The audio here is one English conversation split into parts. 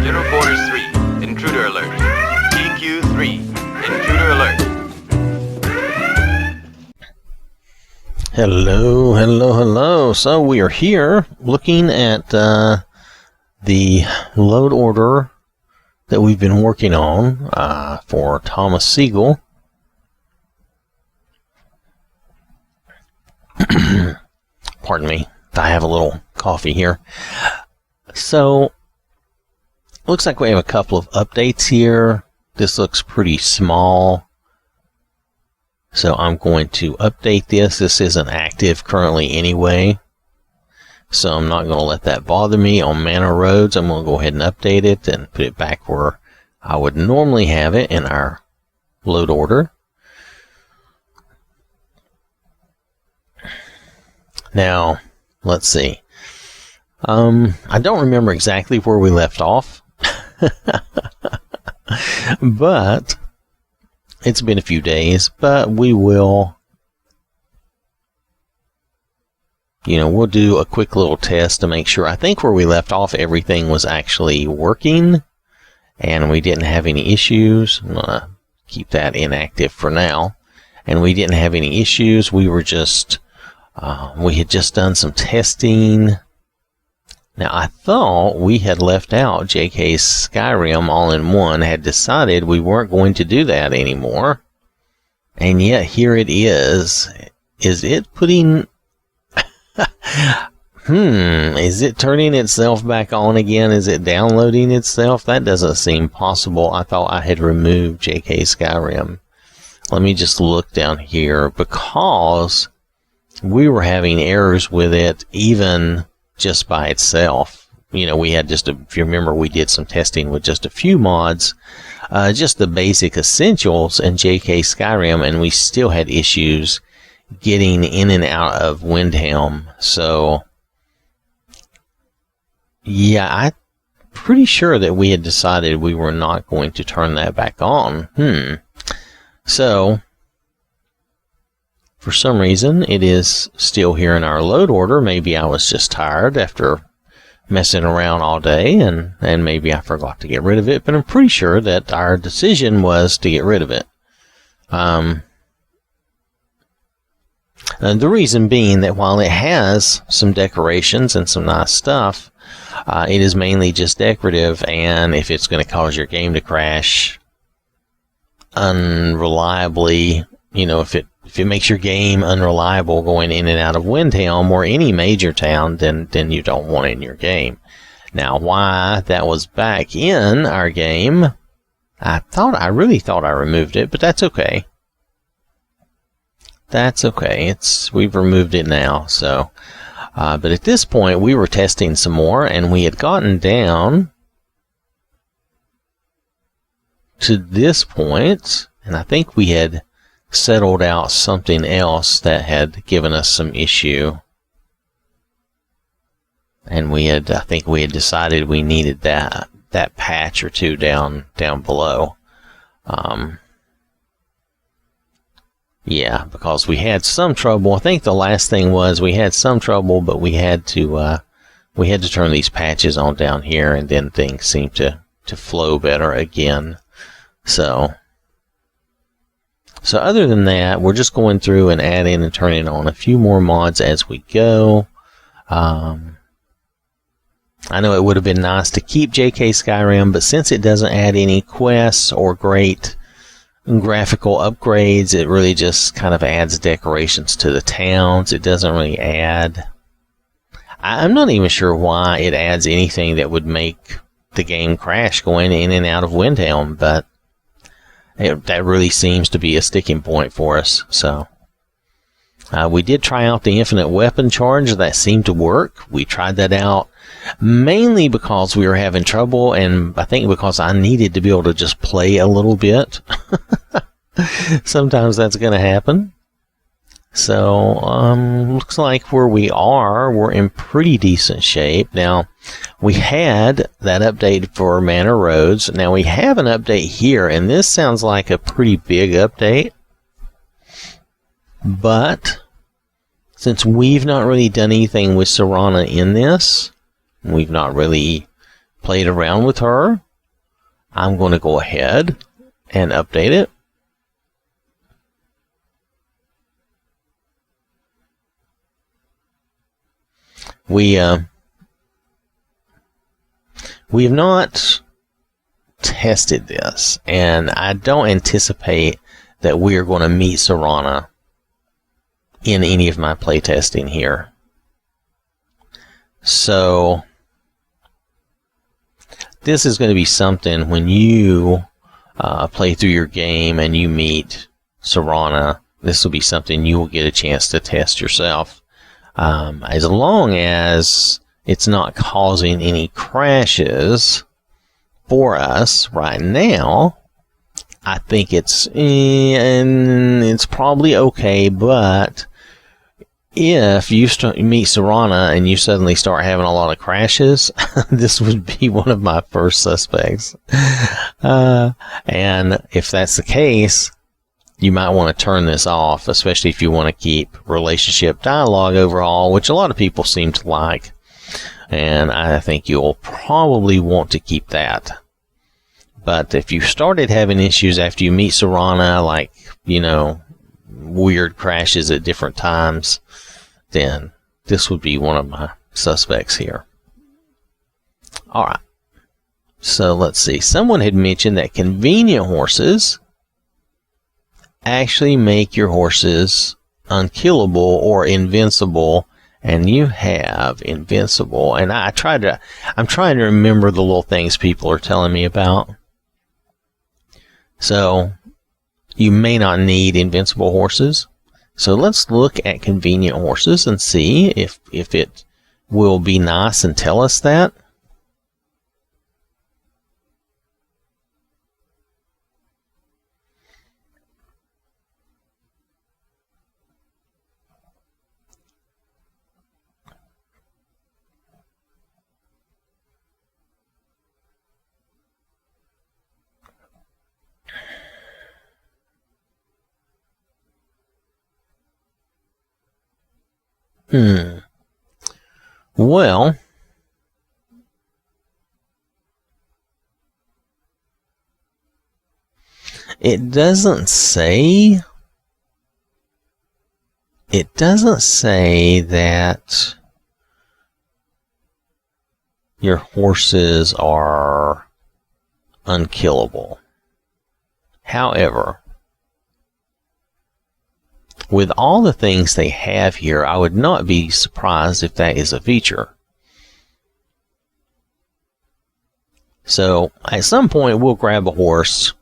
General Quarters 3, intruder alert. TQ 3, intruder alert. Hello, hello, hello. So we are here looking at the load order that we've been working on for Thomas Siegel. Pardon me, I have a little coffee here. So, looks like we have a couple of updates here. This looks pretty small. So I'm going to update this. This isn't active currently anyway. So I'm not going to let that bother me. On Manor Roads, I'm going to go ahead and update it and put it back where I would normally have it in our load order. Now, let's see. I don't remember exactly where we left off. But it's been a few days, but we will, we'll do a quick little test to make sure. I think where we left off, everything was actually working and we didn't have any issues. I'm going to keep that inactive for now. And we didn't have any issues. We were just, we had just done some testing. Now, I thought we had left out JK's Skyrim all-in-one, had decided we weren't going to do that anymore. And yet, here it is. Is it putting... is it turning itself back on again? Is it downloading itself? That doesn't seem possible. I thought I had removed JK Skyrim. Let me just look down here, because we were having errors with it even just by itself. We had if you remember, we did some testing with just a few mods, just the basic essentials in JK Skyrim, and we still had issues getting in and out of Windhelm. So, yeah, I'm pretty sure that we had decided we were not going to turn that back on. So, for some reason, it is still here in our load order. Maybe I was just tired after messing around all day, and maybe I forgot to get rid of it, but I'm pretty sure that our decision was to get rid of it. And the reason being that while it has some decorations and some nice stuff, it is mainly just decorative, and if it's going to cause your game to crash unreliably, if it makes your game unreliable going in and out of Windhelm or any major town, then you don't want it in your game. Now, why that was back in our game, I really thought I removed it, but that's okay. That's okay. We've removed it now. So, but at this point, we were testing some more, and we had gotten down to this point, and I think we had settled out something else that had given us some issue, and I think we had decided we needed that patch or two down below. Yeah, because we had some trouble. I think the last thing was we had some trouble, but we had to turn these patches on down here, and then things seemed to flow better again. So other than that, we're just going through and adding and turning on a few more mods as we go. I know it would have been nice to keep JK Skyrim, but since it doesn't add any quests or great graphical upgrades, it really just kind of adds decorations to the towns. It doesn't really add... I'm not even sure why it adds anything that would make the game crash going in and out of Windhelm, but that really seems to be a sticking point for us. So we did try out the infinite weapon charge. That seemed to work. We tried that out mainly because we were having trouble, and I think because I needed to be able to just play a little bit. Sometimes that's going to happen. So looks like where we are, we're in pretty decent shape. Now, we had that update for Manor Roads. Now we have an update here, and this sounds like a pretty big update. But since we've not really done anything with Serana in this, we've not really played around with her. I'm going to go ahead and update it. We have not tested this, and I don't anticipate that we are going to meet Serana in any of my playtesting here. So this is going to be something when you play through your game and you meet Serana, this will be something you will get a chance to test yourself. As long as it's not causing any crashes for us right now, I think it's probably okay. But if you meet Serana and you suddenly start having a lot of crashes, this would be one of my first suspects. And if that's the case, you might want to turn this off, especially if you want to keep relationship dialogue overall, which a lot of people seem to like. And I think you'll probably want to keep that. But if you started having issues after you meet Serana, like, weird crashes at different times, then this would be one of my suspects here. Alright. So let's see. Someone had mentioned that convenient horses actually make your horses unkillable or invincible, and you have invincible. And I'm trying to remember the little things people are telling me about. So you may not need invincible horses. So let's look at convenient horses and see if it will be nice and tell us that. Well, it doesn't say that your horses are unkillable. However, with all the things they have here, I would not be surprised if that is a feature. So, at some point, we'll grab a horse.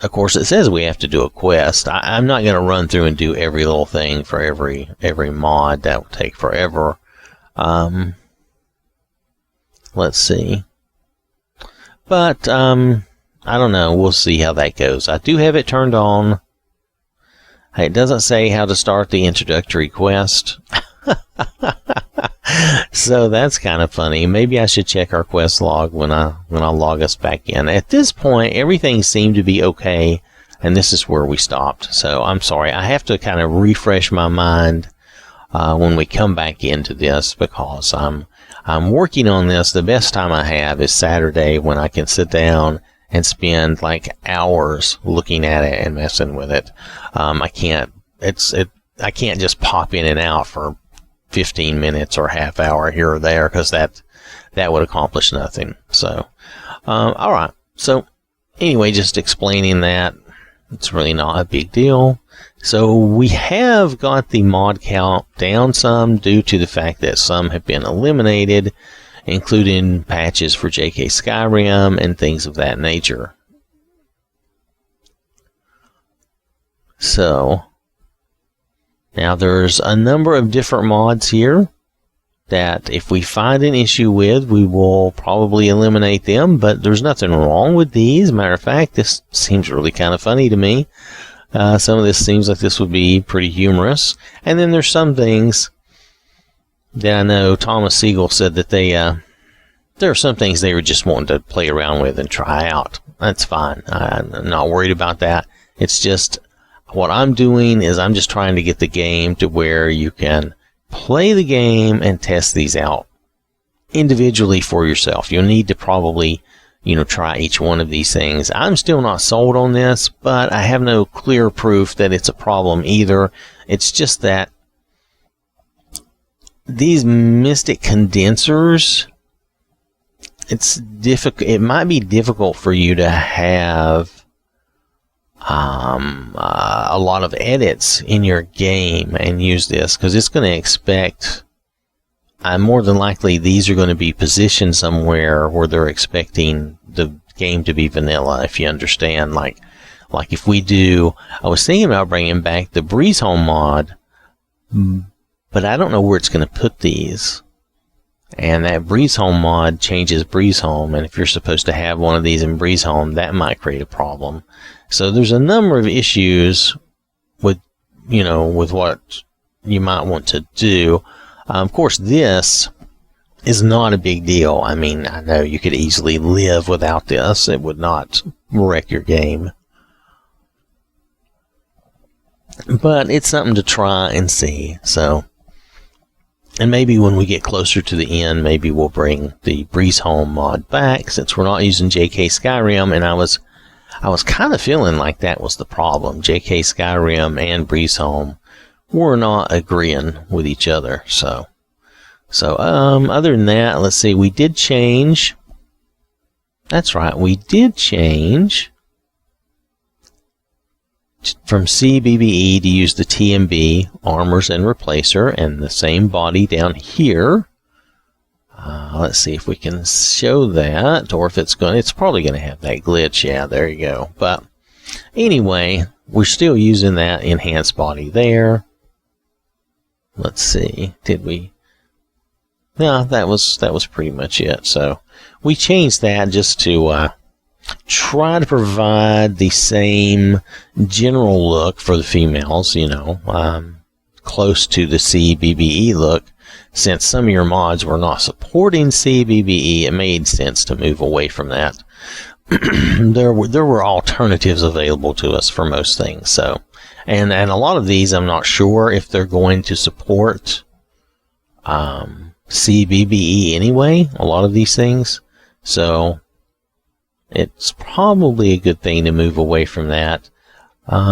Of course, it says we have to do a quest. I'm not going to run through and do every little thing for every mod. That will take forever. Let's see. But, I don't know. We'll see how that goes. I do have it turned on. It doesn't say how to start the introductory quest. So that's kind of funny. Maybe I should check our quest log when I log us back in. At this point, everything seemed to be okay, and this is where we stopped. So I'm sorry. I have to kind of refresh my mind when we come back into this, because I'm working on this. The best time I have is Saturday, when I can sit down and spend like hours looking at it and messing with it. I can't just pop in and out for 15 minutes or half hour here or there, because that would accomplish nothing. So, all right. So anyway, just explaining that, it's really not a big deal. So we have got the mod count down some due to the fact that some have been eliminated, including patches for JK Skyrim and things of that nature. So, now there's a number of different mods here that if we find an issue with, we will probably eliminate them, but there's nothing wrong with these. Matter of fact, this seems really kind of funny to me. Some of this seems like this would be pretty humorous. And then there's some things that I know Thomas Siegel said that there are some things they were just wanting to play around with and try out. That's fine. I'm not worried about that. It's just what I'm doing is I'm just trying to get the game to where you can play the game and test these out individually for yourself. You'll need to probably, try each one of these things. I'm still not sold on this, but I have no clear proof that it's a problem either. It's just that these Mystic condensers, it might be difficult for you to have a lot of edits in your game and use this, because it's going to expect, more than likely these are going to be positioned somewhere where they're expecting the game to be vanilla, if you understand. Like if we do, I was thinking about bringing back the Breeze Home mod, but I don't know where it's going to put these. And that Breeze Home mod changes Breeze Home, and if you're supposed to have one of these in Breeze Home, that might create a problem. So there's a number of issues with what you might want to do. Of course, this is not a big deal. I mean, I know you could easily live without this. It would not wreck your game. But it's something to try and see. So, and maybe when we get closer to the end, maybe we'll bring the Breeze Home mod back, since we're not using JK Skyrim, and I was kind of feeling like that was the problem. JK Skyrim and Breeze Home were not agreeing with each other. So other than that, let's see, we did change. That's right, we did change from CBBE to use the TMB Armors and Replacer, and the same body down here. Let's see if we can show that, or if it's probably going to have that glitch. Yeah, there you go. But anyway, we're still using that enhanced body there. Let's see, did we? No, that was pretty much it. So we changed that just to try to provide the same general look for the females, close to the CBBE look. Since some of your mods were not supporting CBBE, it made sense to move away from that. There were alternatives available to us for most things. So, and a lot of these, I'm not sure if they're going to support CBBE anyway, a lot of these things. So it's probably a good thing to move away from that.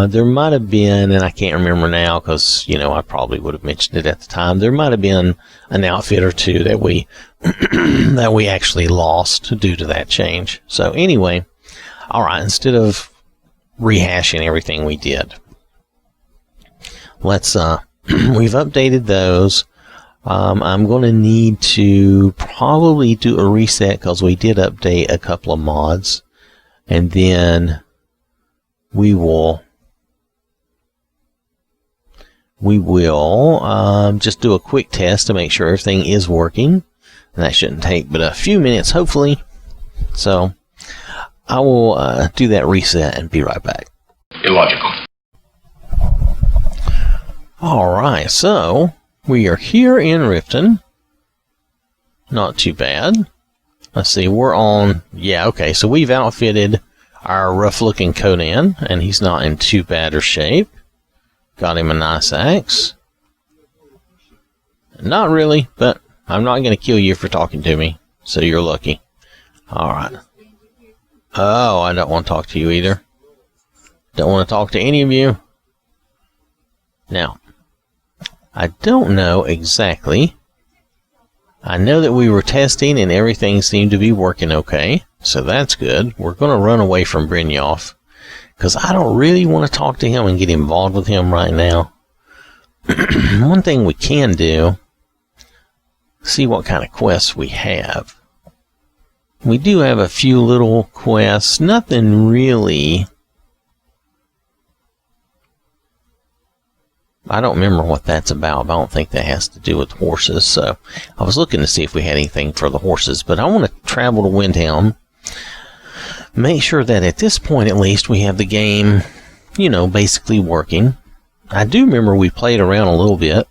There might have been, and I can't remember now because, I probably would have mentioned it at the time, there might have been an outfit or two that we that we actually lost due to that change. So anyway, alright, instead of rehashing everything we did, let's we've updated those. I'm going to need to probably do a reset because we did update a couple of mods, and then we will just do a quick test to make sure everything is working, and that shouldn't take but a few minutes, hopefully. So I will do that reset and be right back. Illogical. Alright, so we are here in Riften. Not too bad. Let's see, we're on, yeah, okay, so we've outfitted our rough-looking Conan, and he's not in too bad a shape. Got him a nice axe. Not really, but I'm not going to kill you for talking to me, so you're lucky. Alright. Oh, I don't want to talk to you either. Don't want to talk to any of you. Now, I don't know exactly. I know that we were testing and everything seemed to be working okay, so that's good. We're going to run away from Brynjolf, because I don't really want to talk to him and get involved with him right now. One thing we can do, see what kind of quests we have. We do have a few little quests, nothing really. I don't remember what that's about, but I don't think that has to do with horses. So I was looking to see if we had anything for the horses, but I want to travel to Windhelm. Make sure that at this point, at least, we have the game, basically working. I do remember we played around a little bit.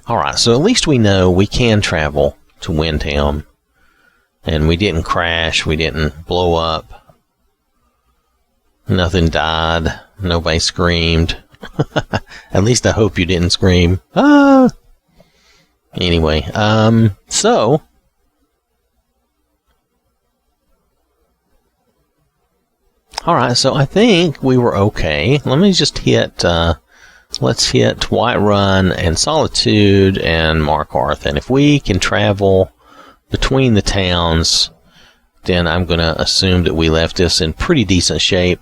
Alright, so at least we know we can travel to Windhelm. And we didn't crash. We didn't blow up. Nothing died. Nobody screamed. At least I hope you didn't scream. Ah! Anyway, so... Alright, so I think we were okay. Let me just hit... let's hit Whiterun and Solitude and Markarth. And if we can travel between the towns, then I'm going to assume that we left this in pretty decent shape.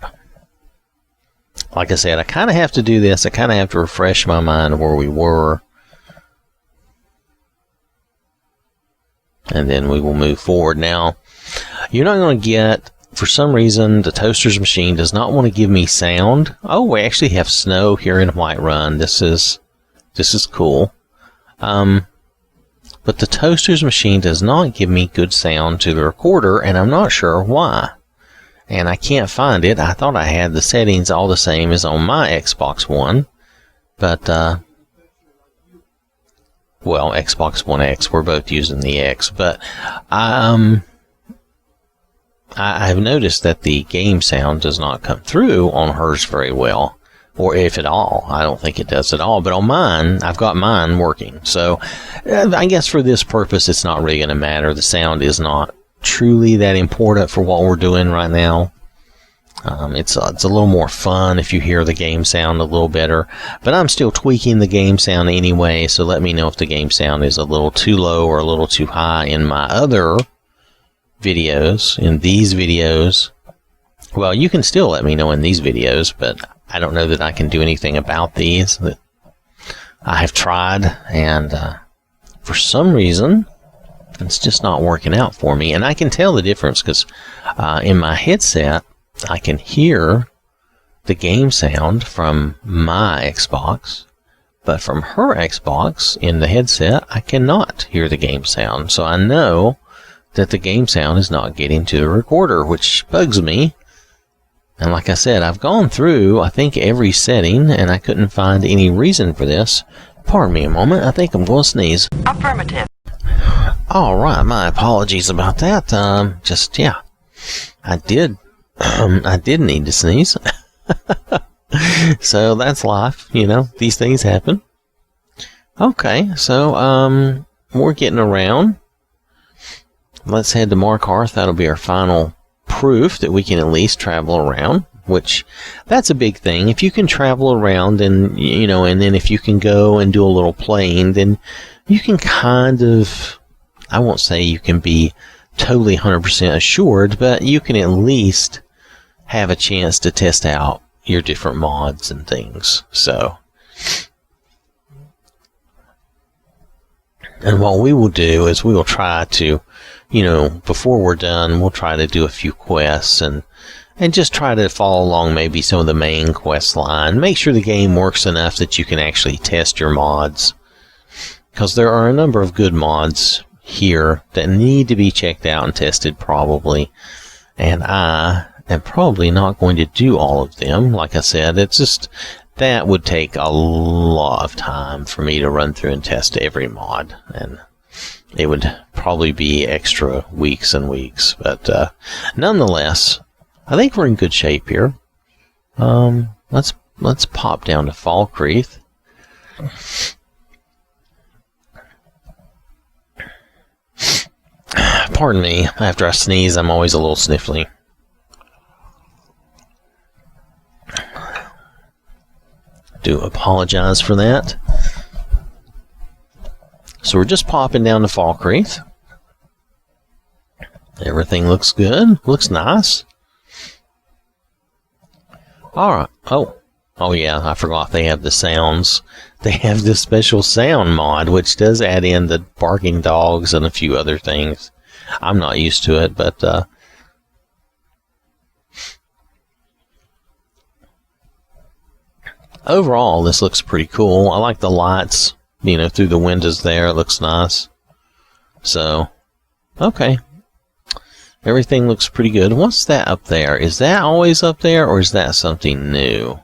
Like I said, I kind of have to do this. I kind of have to refresh my mind where we were. And then we will move forward. Now, you're not going to get, for some reason, the Toaster's machine does not want to give me sound. Oh, we actually have snow here in Whiterun. This is cool. But the Toaster's machine does not give me good sound to the recorder, and I'm not sure why. And I can't find it. I thought I had the settings all the same as on my Xbox One. But, well, Xbox One X, we're both using the X. But, I've noticed that the game sound does not come through on hers very well. Or if at all. I don't think it does at all. But on mine, I've got mine working. So, I guess for this purpose, it's not really going to matter. The sound is not truly that important for what we're doing right now. It's a little more fun if you hear the game sound a little better. But I'm still tweaking the game sound anyway. So let me know if the game sound is a little too low or a little too high in my other videos. In these videos. Well, you can still let me know in these videos, but I don't know that I can do anything about these. I have tried, and for some reason, it's just not working out for me. And I can tell the difference because in my headset, I can hear the game sound from my Xbox, but from her Xbox in the headset, I cannot hear the game sound. So I know that the game sound is not getting to the recorder, which bugs me. And like I said, I've gone through, I think, every setting, and I couldn't find any reason for this. Pardon me a moment. I think I'm going to sneeze. Affirmative. All right. My apologies about that. Yeah. I did need to sneeze. So that's life. You know, these things happen. Okay. So, we're getting around. Let's head to Markarth. That'll be our final proof that we can at least travel around, which that's a big thing. If you can travel around and, you know, and then if you can go and do a little playing, then you can kind of, I won't say you can be totally 100% assured, but you can at least have a chance to test out your different mods and things. So, and what we will do is we will try to, you know, before we're done, we'll try to do a few quests and just try to follow along maybe some of the main quest line. Make sure the game works enough that you can actually test your mods. Because there are a number of good mods here that need to be checked out and tested probably. And I am probably not going to do all of them. Like I said, it's just, that would take a lot of time for me to run through and test every mod. And it would probably be extra weeks and weeks, but nonetheless, I think we're in good shape here. Let's pop down to Falkreath. Pardon me, after I sneeze, I'm always a little sniffly. Do apologize for that. So we're just popping down to Falkreath. Everything looks good. Looks nice. Alright. Oh yeah, I forgot they have the sounds. They have this special sound mod, which does add in the barking dogs and a few other things. I'm not used to it, but overall, this looks pretty cool. I like the lights. You know, through the windows there, it looks nice. So, okay. Everything looks pretty good. What's that up there? Is that always up there, or is that something new?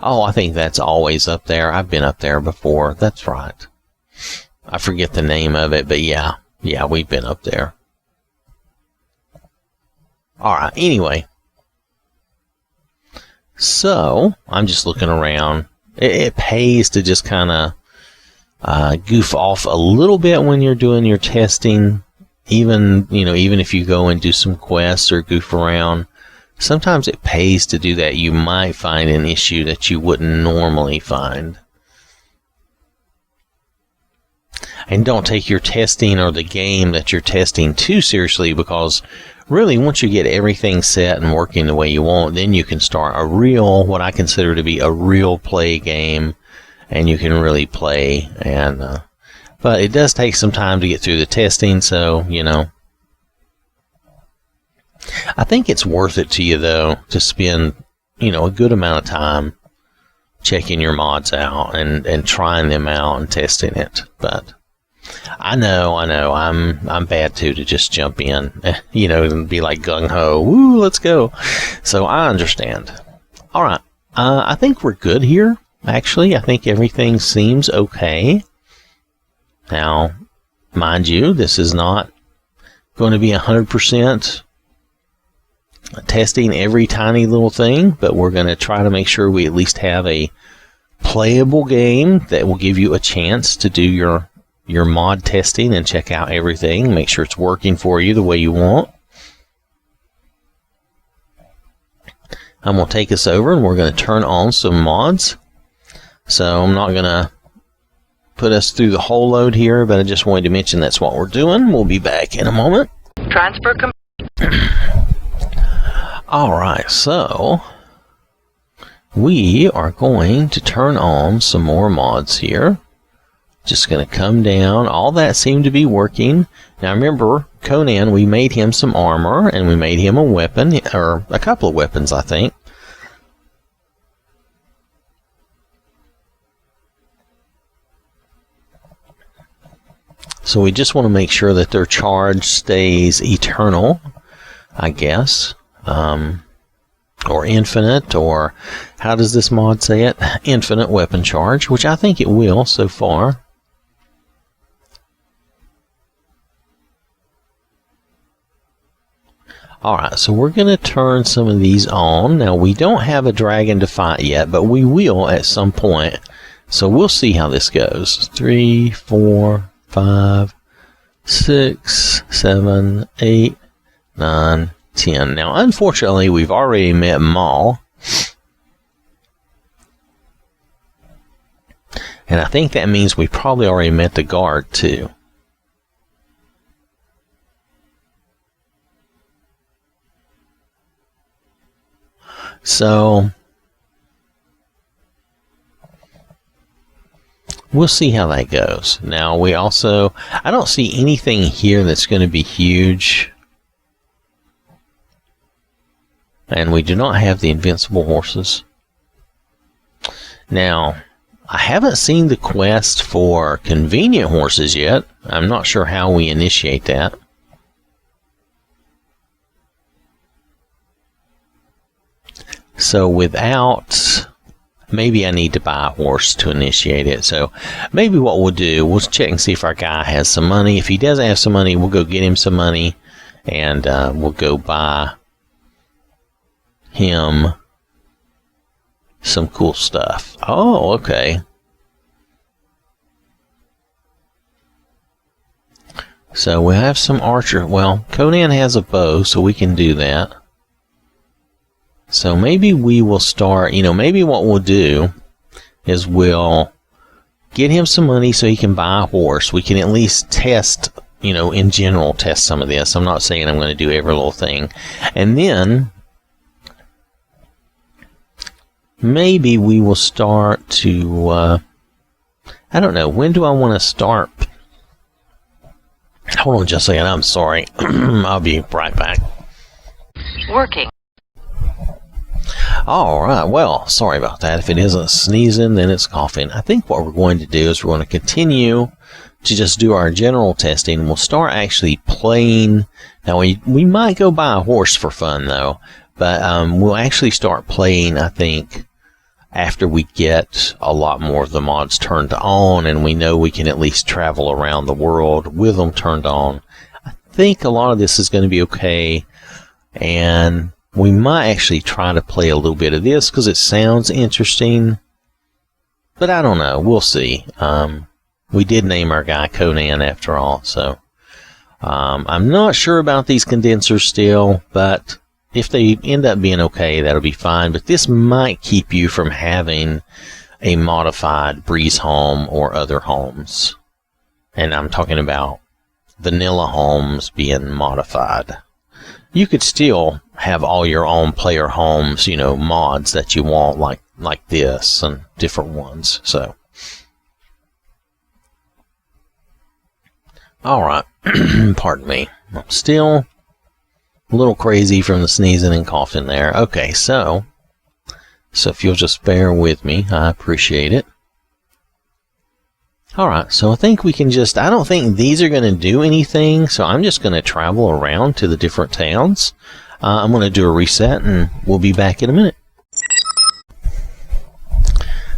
Oh, I think that's always up there. I've been up there before. That's right. I forget the name of it, but yeah, we've been up there. All right. Anyway, so I'm just looking around. It pays to just kind of goof off a little bit when you're doing your testing. Even if you go and do some quests or goof around, sometimes it pays to do that. You might find an issue that you wouldn't normally find. And don't take your testing or the game that you're testing too seriously, because really once you get everything set and working the way you want, then you can start a real, what I consider to be a real play game, and you can really play. And but it does take some time to get through the testing, so I think it's worth it to you though to spend a good amount of time checking your mods out and trying them out and testing it. But I know, I'm bad too to just jump in, and be like gung-ho, woo, let's go. So I understand. All right, I think we're good here. Actually, I think everything seems okay. Now, mind you, this is not going to be 100% testing every tiny little thing, but we're going to try to make sure we at least have a playable game that will give you a chance to do your mod testing and check out everything, make sure it's working for you the way you want. I'm going to take us over and we're going to turn on some mods. So I'm not going to put us through the whole load here, but I just wanted to mention that's what we're doing. We'll be back in a moment. Transfer complete. Alright, so we are going to turn on some more mods here. Just going to come down. All that seemed to be working. Now remember, Conan, we made him some armor, and we made him a weapon, or a couple of weapons, I think. So we just want to make sure that their charge stays eternal, I guess. Or infinite, or how does this mod say it? Infinite weapon charge, which I think it will so far. Alright, so we're going to turn some of these on. Now, we don't have a dragon to fight yet, but we will at some point. So we'll see how this goes. 3, 4, 5, 6, 7, 8, 9, 10. Now, unfortunately, we've already met Maul. And I think that means we probably already met the guard, too. So we'll see how that goes. Now we also, I don't see anything here that's going to be huge. And we do not have the invincible horses. Now, I haven't seen the quest for convenient horses yet. I'm not sure how we initiate that. So without, maybe I need to buy a horse to initiate it. So maybe what we'll do, we'll check and see if our guy has some money. If he doesn't have some money, we'll go get him some money, and we'll go buy him some cool stuff. Oh, okay. So we have some archer. Well, Conan has a bow, so we can do that. So maybe we will start, maybe what we'll do is we'll get him some money so he can buy a horse. We can at least test, in general, test some of this. I'm not saying I'm going to do every little thing. And then maybe we will start to, I don't know, when do I want to start? Hold on just a second, I'm sorry. I'll be right back. Working. Alright, well, sorry about that. If it isn't sneezing, then it's coughing. I think what we're going to do is we're going to continue to just do our general testing. We'll start actually playing. Now, we might go buy a horse for fun, though. But we'll actually start playing, I think, after we get a lot more of the mods turned on and we know we can at least travel around the world with them turned on, I think a lot of this is going to be okay. And we might actually try to play a little bit of this because it sounds interesting. But I don't know. We'll see. We did name our guy Conan after all, so I'm not sure about these condensers still, but if they end up being okay, that'll be fine. But this might keep you from having a modified Breeze home or other homes. And I'm talking about vanilla homes being modified. You could still have all your own player homes, you know, mods that you want, like this and different ones. So, all right. Pardon me. I'm still a little crazy from the sneezing and coughing there. Okay, so if you'll just bear with me, I appreciate it. All right, so I think we can just, I don't think these are going to do anything, so I'm just going to travel around to the different towns. I'm going to do a reset, and we'll be back in a minute.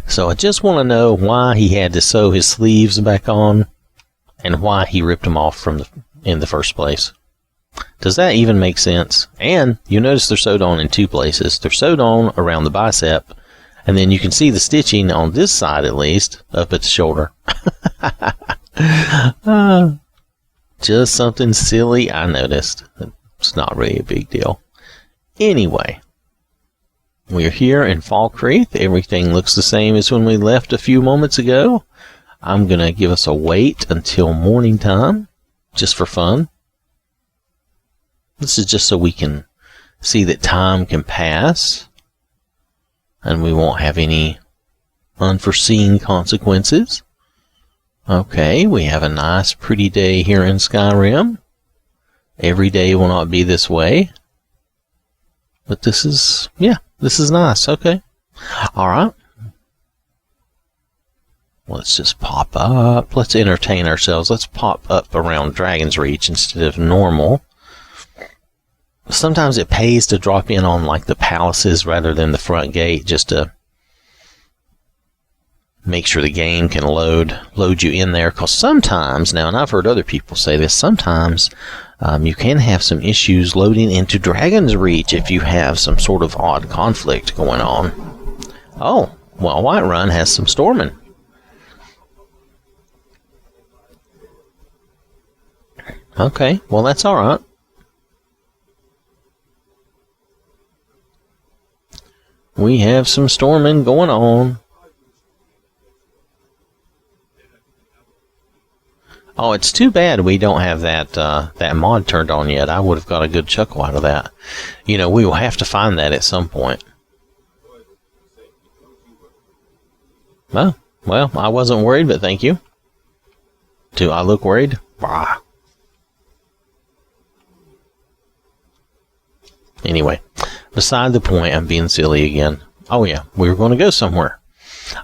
So I just want to know why he had to sew his sleeves back on, and why he ripped them off in the first place. Does that even make sense? And you notice they're sewed on in two places. They're sewed on around the bicep, and then you can see the stitching on this side, at least, up at the shoulder. Just something silly I noticed. It's not really a big deal. Anyway, we're here in Falkreath. Everything looks the same as when we left a few moments ago. I'm going to give us a wait until morning time, just for fun. This is just so we can see that time can pass and we won't have any unforeseen consequences. Okay, we have a nice, pretty day here in Skyrim. Every day will not be this way. But this is nice. Okay. All right. Let's just pop up. Let's entertain ourselves. Let's pop up around Dragon's Reach instead of normal. Sometimes it pays to drop in on like the palaces rather than the front gate, just to make sure the game can load you in there. Because sometimes, now, and I've heard other people say this, sometimes you can have some issues loading into Dragon's Reach if you have some sort of odd conflict going on. Oh, well, Whiterun has some storming. Okay, well, that's all right. We have some storming going on. Oh, it's too bad we don't have that mod turned on yet. I would have got a good chuckle out of that. You know, we will have to find that at some point. Oh, well, I wasn't worried, but thank you. Do I look worried? Bah. Anyway, beside the point, I'm being silly again. Oh yeah, we were going to go somewhere.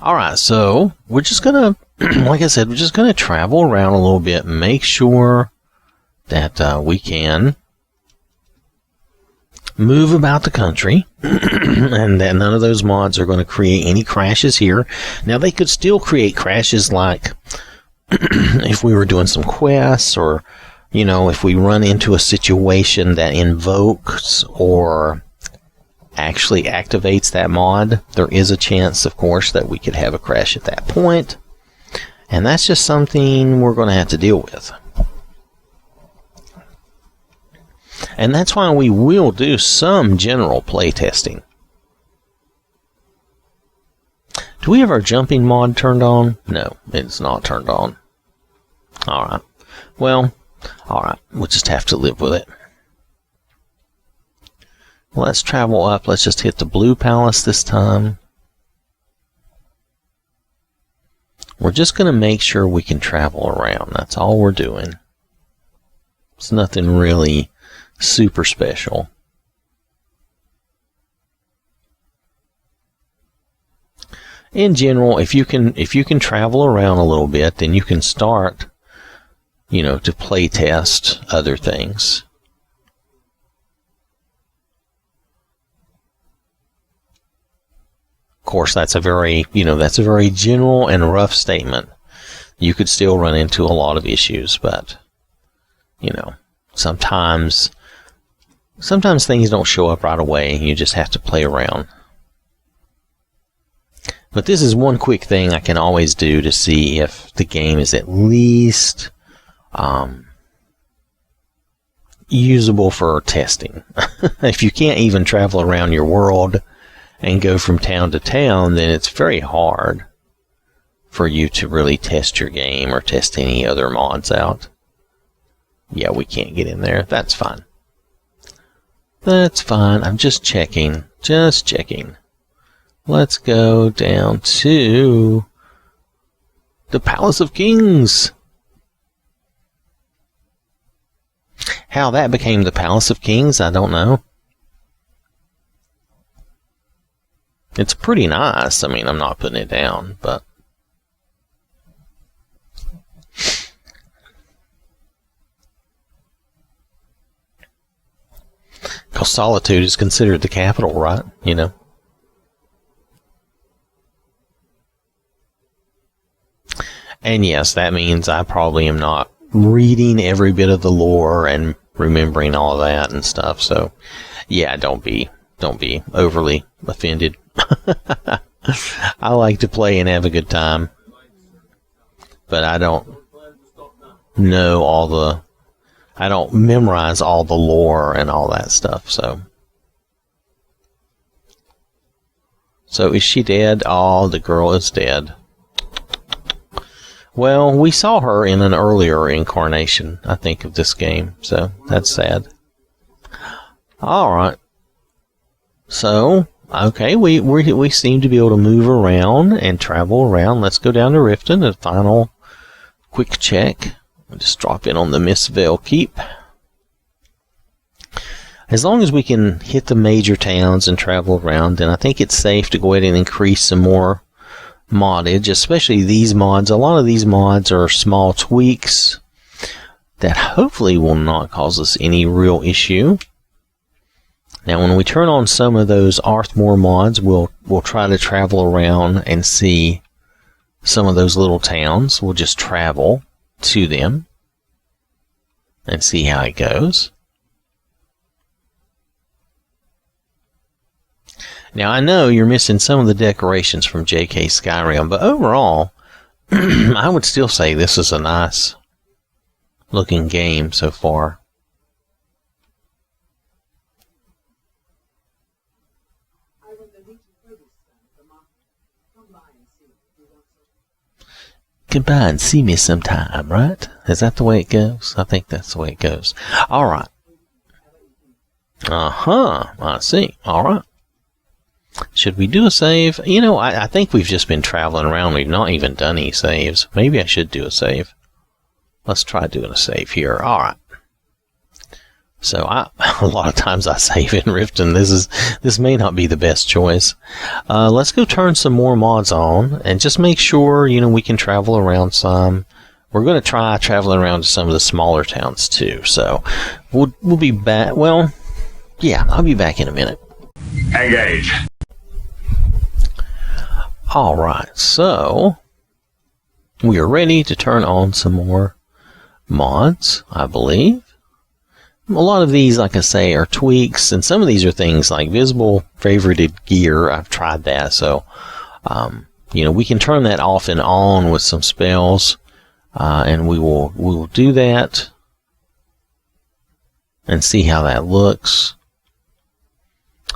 Alright, so we're just going to, like I said, we're just going to travel around a little bit and make sure that we can move about the country and that none of those mods are going to create any crashes here. Now, they could still create crashes like if we were doing some quests, or you know, if we run into a situation that invokes or actually activates that mod, there is a chance, of course, that we could have a crash at that point. And that's just something we're going to have to deal with. And that's why we will do some general playtesting. Do we have our jumping mod turned on? No, it's not turned on. Alright. Well, alright, we'll just have to live with it. Let's travel up. Let's just hit the Blue Palace this time. We're just going to make sure we can travel around. That's all we're doing. It's nothing really super special. In general, if you can travel around a little bit, then you can start, you know, to play test other things. Of course, that's a very general and rough statement. You could still run into a lot of issues, but, sometimes things don't show up right away. You just have to play around. But this is one quick thing I can always do to see if the game is at least usable for testing. If you can't even travel around your world and go from town to town, then it's very hard for you to really test your game or test any other mods out. Yeah, we can't get in there. That's fine. That's fine. I'm just checking. Just checking. Let's go down to the Palace of Kings. How that became the Palace of Kings, I don't know. It's pretty nice. I mean, I'm not putting it down, but... because Solitude is considered the capital, right? And yes, that means I probably am not reading every bit of the lore and remembering all of that and stuff. So, yeah, don't be overly offended. I like to play and have a good time, but I don't know I don't memorize all the lore and all that stuff. So is she dead? Oh, the girl is dead. Well, we saw her in an earlier incarnation, I think, of this game, so that's sad. Alright. So, okay, we seem to be able to move around and travel around. Let's go down to Riften, a final quick check. I'll just drop in on the Mistvale Keep. As long as we can hit the major towns and travel around, then I think it's safe to go ahead and increase some more moddage, especially these mods. A lot of these mods are small tweaks that hopefully will not cause us any real issue. Now, when we turn on some of those Arthmore mods, we'll try to travel around and see some of those little towns. We'll just travel to them and see how it goes. Now, I know you're missing some of the decorations from JK Skyrim, but overall, I would still say this is a nice looking game so far. Come by and see me sometime, right? Is that the way it goes? I think that's the way it goes. Alright. I see. Alright. Should we do a save? I think we've just been traveling around. We've not even done any saves. Maybe I should do a save. Let's try doing a save here. Alright. So, a lot of times I save in Riften. This may not be the best choice. Let's go turn some more mods on and just make sure, we can travel around some. We're going to try traveling around to some of the smaller towns too. So, we'll be back. Well, yeah, I'll be back in a minute. Engage. Alright, so we are ready to turn on some more mods, I believe. A lot of these, like I say, are tweaks, and some of these are things like visible favorited gear. I've tried that, so we can turn that off and on with some spells, and we will do that and see how that looks.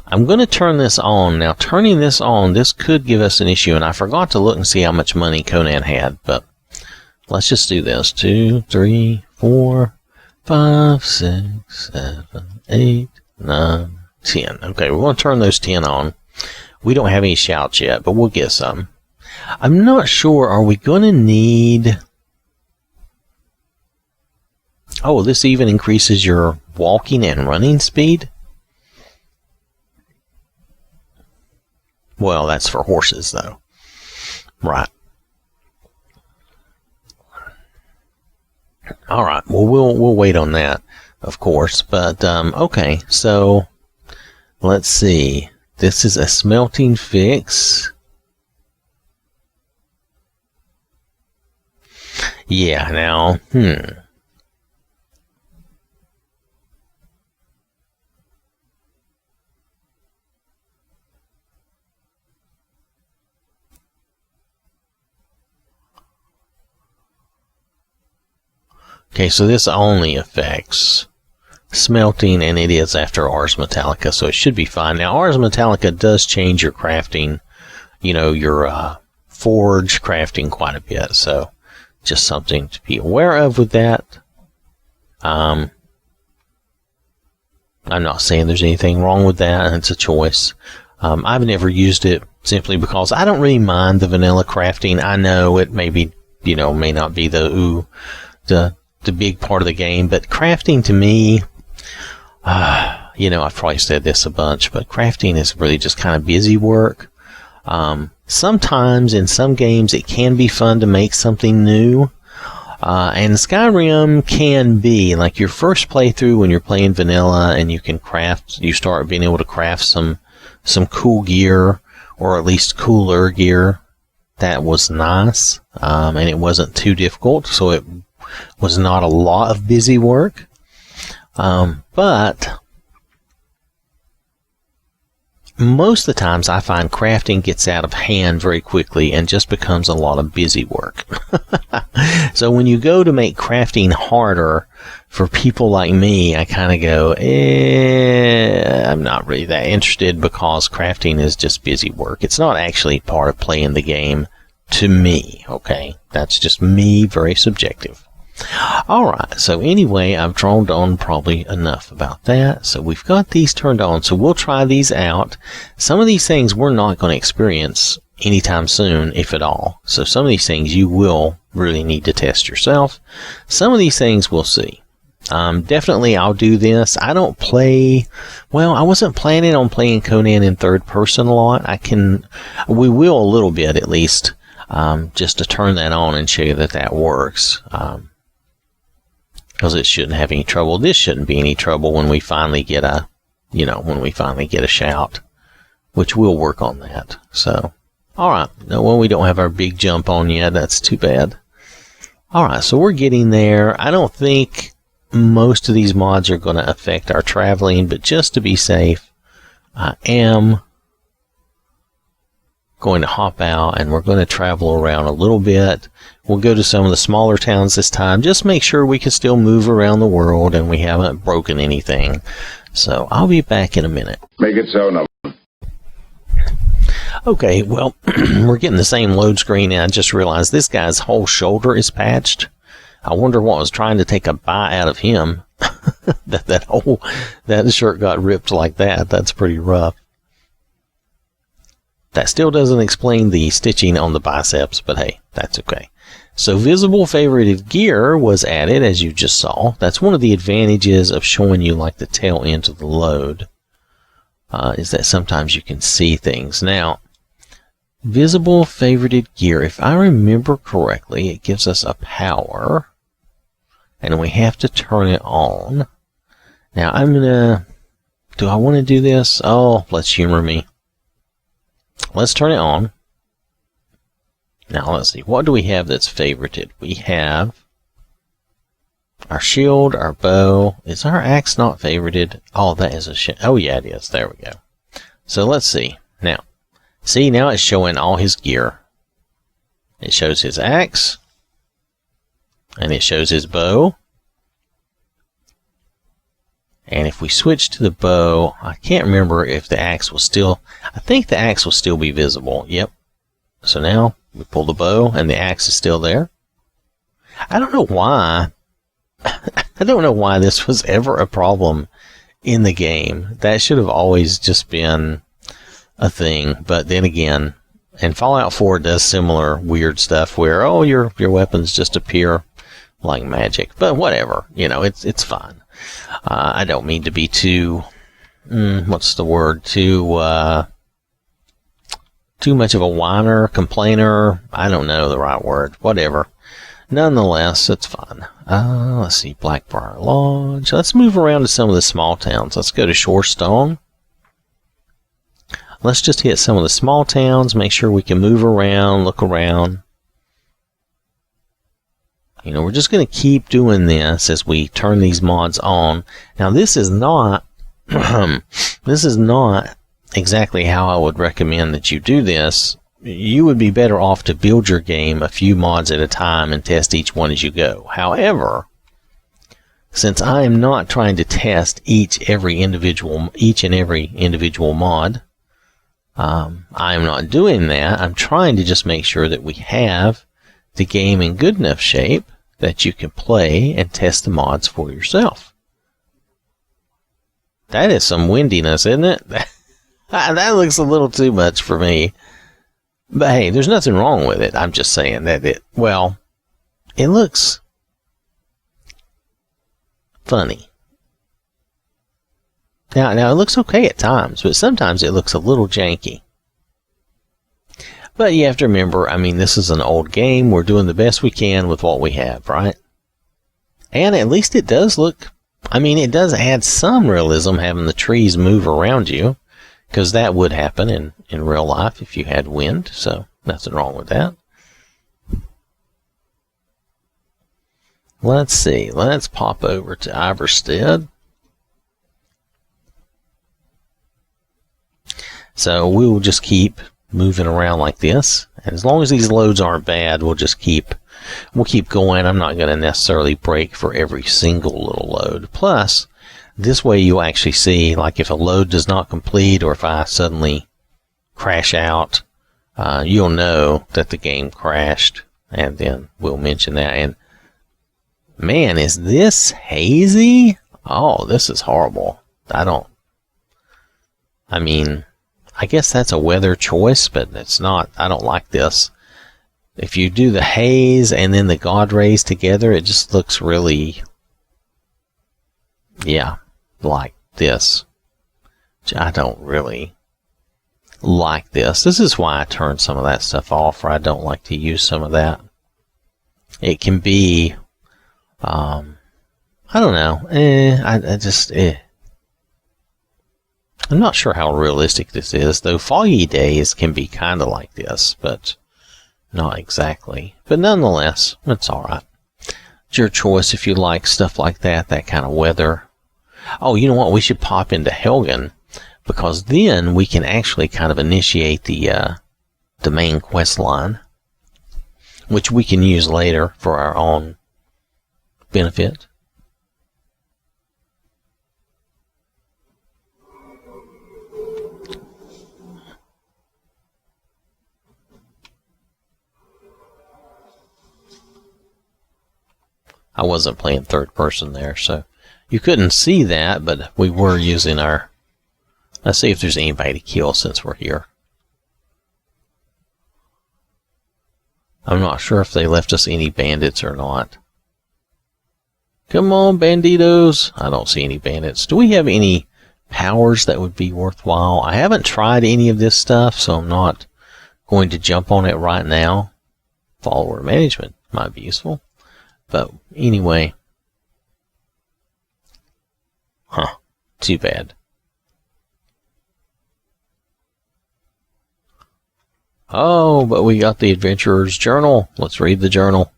I'm going to turn this on. Now, turning this on, this could give us an issue, and I forgot to look and see how much money Conan had, but let's just do this. 2, 3, 4, 5, 6, 7, 8, 9, 10. Okay, we're going to turn those 10 on. We don't have any shouts yet, but we'll get some. I'm not sure, are we going to need... Oh, this even increases your walking and running speed? Well, that's for horses, though. Right. Alright, well, we'll wait on that, of course. But, okay, so, let's see. This is a smelting fix. Yeah, now, Okay, so this only affects smelting, and it is after Ars Metallica, so it should be fine. Now, Ars Metallica does change your crafting, your forge crafting quite a bit, so just something to be aware of with that. I'm not saying there's anything wrong with that. It's a choice. I've never used it simply because I don't really mind the vanilla crafting. I know it maybe, may not be the big part of the game, but crafting to me, I've probably said this a bunch, but crafting is really just kind of busy work. Sometimes in some games it can be fun to make something new. And Skyrim can be like your first playthrough when you're playing vanilla and you start being able to craft some cool gear, or at least cooler gear. That was nice. And it wasn't too difficult, so it was not a lot of busy work. But most of the times I find crafting gets out of hand very quickly and just becomes a lot of busy work. So when you go to make crafting harder for people like me, I kind of go, I'm not really that interested, because crafting is just busy work. It's not actually part of playing the game to me, okay? That's just me, very subjective. Alright, so anyway, I've droned on probably enough about that. So we've got these turned on, so we'll try these out. Some of these things we're not going to experience anytime soon, if at all. So some of these things you will really need to test yourself. Some of these things we'll see. Definitely I'll do this. I wasn't planning on playing Conan in third person a lot. We will a little bit at least, just to turn that on and show you that works. Because it shouldn't have any trouble. This shouldn't be any trouble when we finally get a shout, which we'll work on that. So, alright. No, well, we don't have our big jump on yet. That's too bad. Alright, so we're getting there. I don't think most of these mods are going to affect our traveling, but just to be safe, I am going to hop out and we're going to travel around a little bit. We'll go to some of the smaller towns this time. Just make sure we can still move around the world and we haven't broken anything. So I'll be back in a minute. Make it so now. Okay, well, we're getting the same load screen, and I just realized this guy's whole shoulder is patched. I wonder what was trying to take a bite out of him. that shirt got ripped like that. That's pretty rough. That still doesn't explain the stitching on the biceps, but hey, that's okay. So visible favorited gear was added, as you just saw. That's one of the advantages of showing you like the tail end of the load, is that sometimes you can see things. Now, visible favorited gear, if I remember correctly, it gives us a power, and we have to turn it on. Now, do I want to do this? Oh, let's humor me. Let's turn it on. Now, let's see. What do we have that's favorited? We have our shield, our bow. Is our axe not favorited? Oh, that is a shit. Oh, yeah, it is. There we go. So, let's see. Now, now it's showing all his gear. It shows his axe. And it shows his bow. And if we switch to the bow, I can't remember if the axe will still... I think the axe will still be visible. Yep. So now we pull the bow and the axe is still there. I don't know why. I don't know why this was ever a problem in the game. That should have always just been a thing. But then again, and Fallout 4 does similar weird stuff where, oh, your weapons just appear like magic. But whatever. It's fine. I don't mean to be too, what's the word? Too much of a whiner, complainer. I don't know the right word. Whatever. Nonetheless, it's fun. Let's see, Blackbriar Lodge. Let's move around to some of the small towns. Let's go to Shorestone. Let's just hit some of the small towns, make sure we can move around, look around. we're just going to keep doing this as we turn these mods on. Now, this is not this is not exactly how I would recommend that you do this. You would be better off to build your game a few mods at a time and test each one as you go. However, since I am not trying to test each and every individual mod, I am not doing that. I'm trying to just make sure that we have the game in good enough shape that you can play and test the mods for yourself. That is some windiness, isn't it? That looks a little too much for me. But hey, there's nothing wrong with it. I'm just saying that it looks funny. Now it looks okay at times, but sometimes it looks a little janky. But you have to remember, this is an old game. We're doing the best we can with what we have, right? And at least it does look, it does add some realism having the trees move around you, because that would happen in real life if you had wind, so nothing wrong with that. Let's see. Let's pop over to Iverstead. So we will just keep moving around like this, and as long as these loads aren't bad, we'll keep going. I'm not going to necessarily break for every single little load. Plus, this way you'll actually see, like, if a load does not complete or if I suddenly crash out, you'll know that the game crashed, and then we'll mention that. And man, is this hazy? Oh, this is horrible. I guess that's a weather choice, but it's not. I don't like this. If you do the haze and then the God rays together, it just looks really, like this. I don't really like this. This is why I turn some of that stuff off, or I don't like to use some of that. It can be, I don't know. I'm not sure how realistic this is, though foggy days can be kind of like this, but not exactly. But nonetheless, it's alright. It's your choice if you like stuff like that kind of weather. Oh, you know what? We should pop into Helgen, because then we can actually kind of initiate the main quest line, which we can use later for our own benefit. I wasn't playing third person there, so you couldn't see that, but we were using our... Let's see if there's anybody to kill since we're here. I'm not sure if they left us any bandits or not. Come on, banditos. I don't see any bandits. Do we have any powers that would be worthwhile? I haven't tried any of this stuff, so I'm not going to jump on it right now. Follower management might be useful. But anyway. Too bad. Oh, but we got the Adventurer's Journal. Let's read the journal.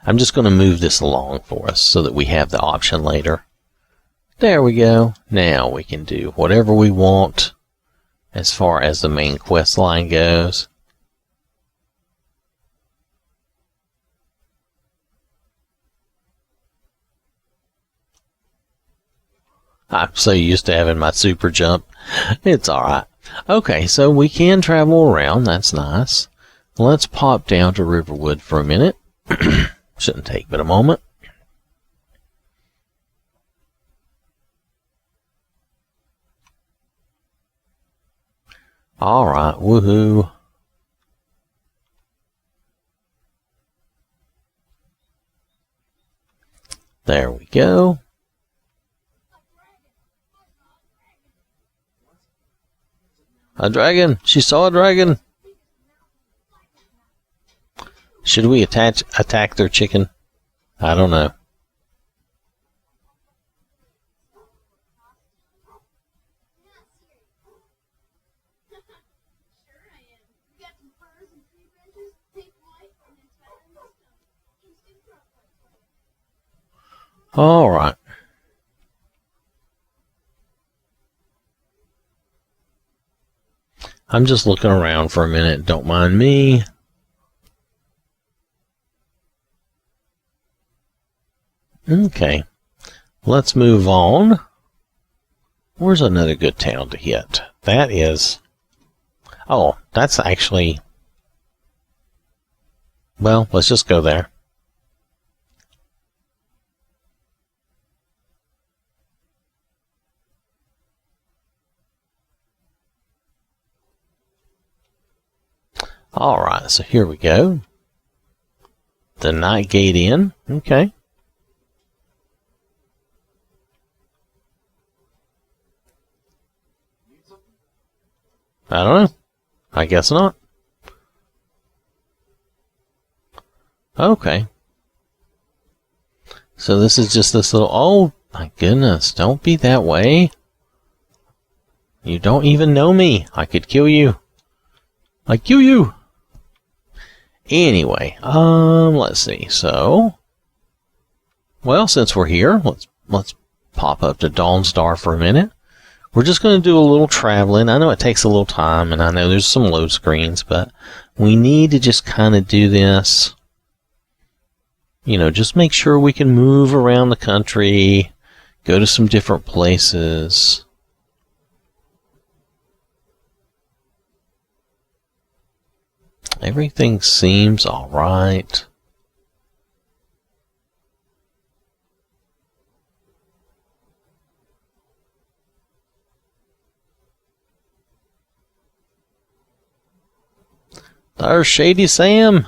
I'm just going to move this along for us so that we have the option later. There we go. Now we can do whatever we want as far as the main quest line goes. I'm so used to having my super jump. It's alright. Okay, so we can travel around. That's nice. Let's pop down to Riverwood for a minute. Shouldn't take but a moment. Alright, woohoo. There we go. A dragon! She saw a dragon! Should we attack their chicken? I don't know. All right. I'm just looking around for a minute. Don't mind me. Okay. Let's move on. Where's another good town to hit? That is... Oh, that's actually... Well, let's just go there. Alright, so here we go. The Night Gate Inn. Okay. I don't know. I guess not. Okay. So this is just this little... Oh, my goodness. Don't be that way. You don't even know me. I could kill you. I kill you. Anyway, let's see. So, well, since we're here, let's pop up to Dawnstar for a minute. We're just going to do a little traveling. I know it takes a little time, and I know there's some load screens, but we need to just kind of do this. You know, just make sure we can move around the country, go to some different places. Everything seems all right. There's Shady Sam.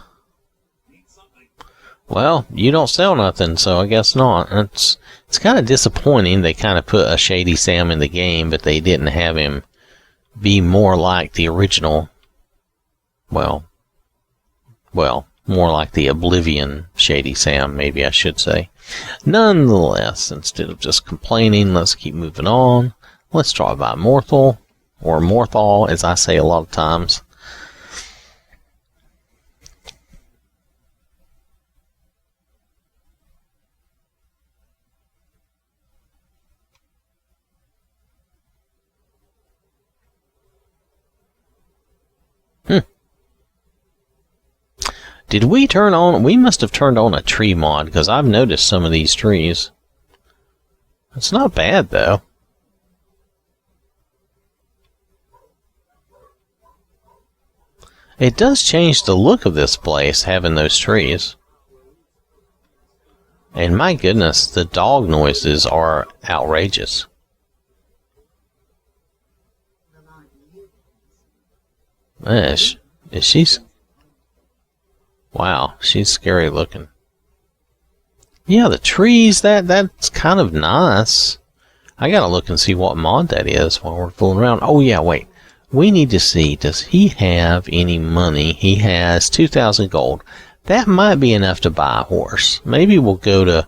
Well, you don't sell nothing, so I guess not. It's kind of disappointing. They kind of put a Shady Sam in the game, but they didn't have him be more like the original. Well, more like the Oblivion Shady Sam, maybe I should say. Nonetheless, instead of just complaining, let's keep moving on. Let's drive by Morthal, or Morthal, as I say a lot of times. Did we turn on... We must have turned on a tree mod, because I've noticed some of these trees. It's not bad, though. It does change the look of this place, having those trees. And my goodness, the dog noises are outrageous. Is she... Wow, she's scary looking. Yeah, the trees, that's kind of nice. I gotta look and see what mod that is while we're fooling around. Oh yeah, wait. We need to see, does he have any money? He has 2,000 gold. That might be enough to buy a horse. Maybe we'll go to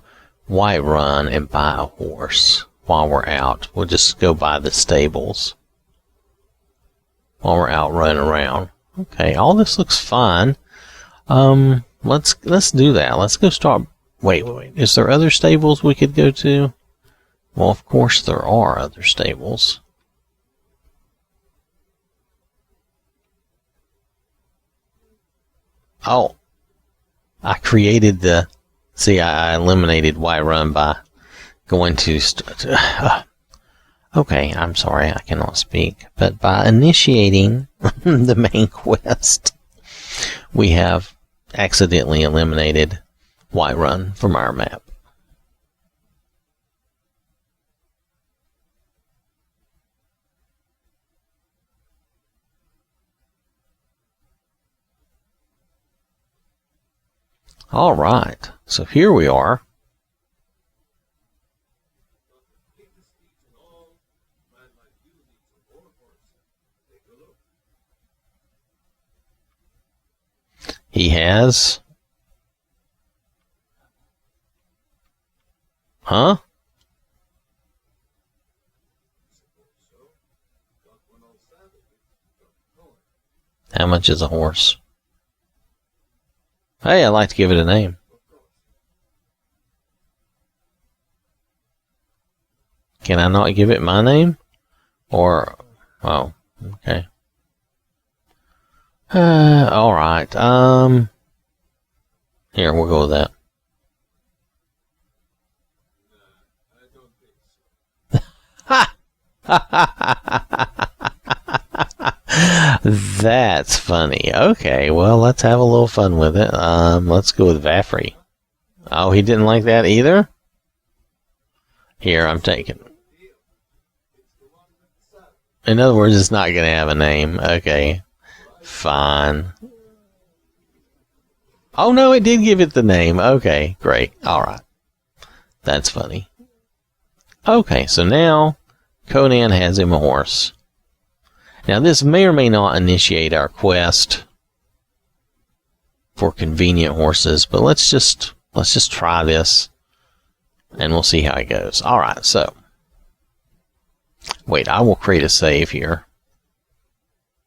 Whiterun and buy a horse while we're out. We'll just go by the stables while we're out running around. Okay, all this looks fine. Let's do that. Let's go start. Wait. Is there other stables we could go to? Well, of course there are other stables. Oh, I created the... See, I eliminated Whiterun by going to... Okay, I'm sorry, I cannot speak. But by initiating the main quest, we have accidentally eliminated Whiterun from our map. All right, so here we are. He has... Huh? How much is a horse? Hey, I'd like to give it a name. Can I not give it my name? Or, oh, okay. Alright, here, we'll go with that. That's funny. Okay, well, let's have a little fun with it. Let's go with Vaffrey. Oh, he didn't like that either? Here, I'm taking. In other words, it's not going to have a name. Okay, fine. Oh, no, it did give it the name. Okay, great. Alright. That's funny. Okay, so now Conan has him a horse. Now, this may or may not initiate our quest for convenient horses, but let's just try this, and we'll see how it goes. All right, so wait, I will create a save here,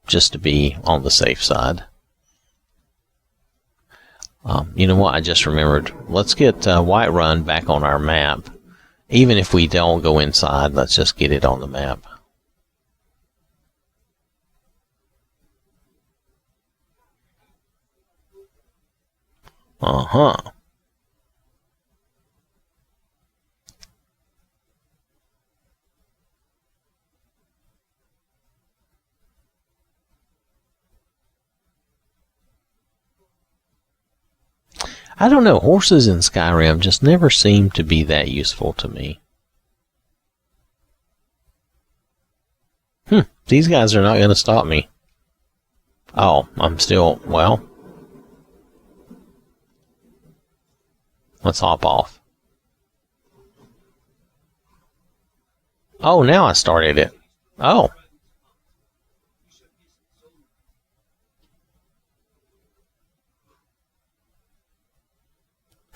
just to be on the safe side. You know what? I just remembered. Let's get Whiterun back on our map. Even if we don't go inside, let's just get it on the map. Uh-huh. I don't know, horses in Skyrim just never seem to be that useful to me. These guys are not going to stop me. Oh, I'm still, well. Let's hop off. Oh, now I started it. Oh.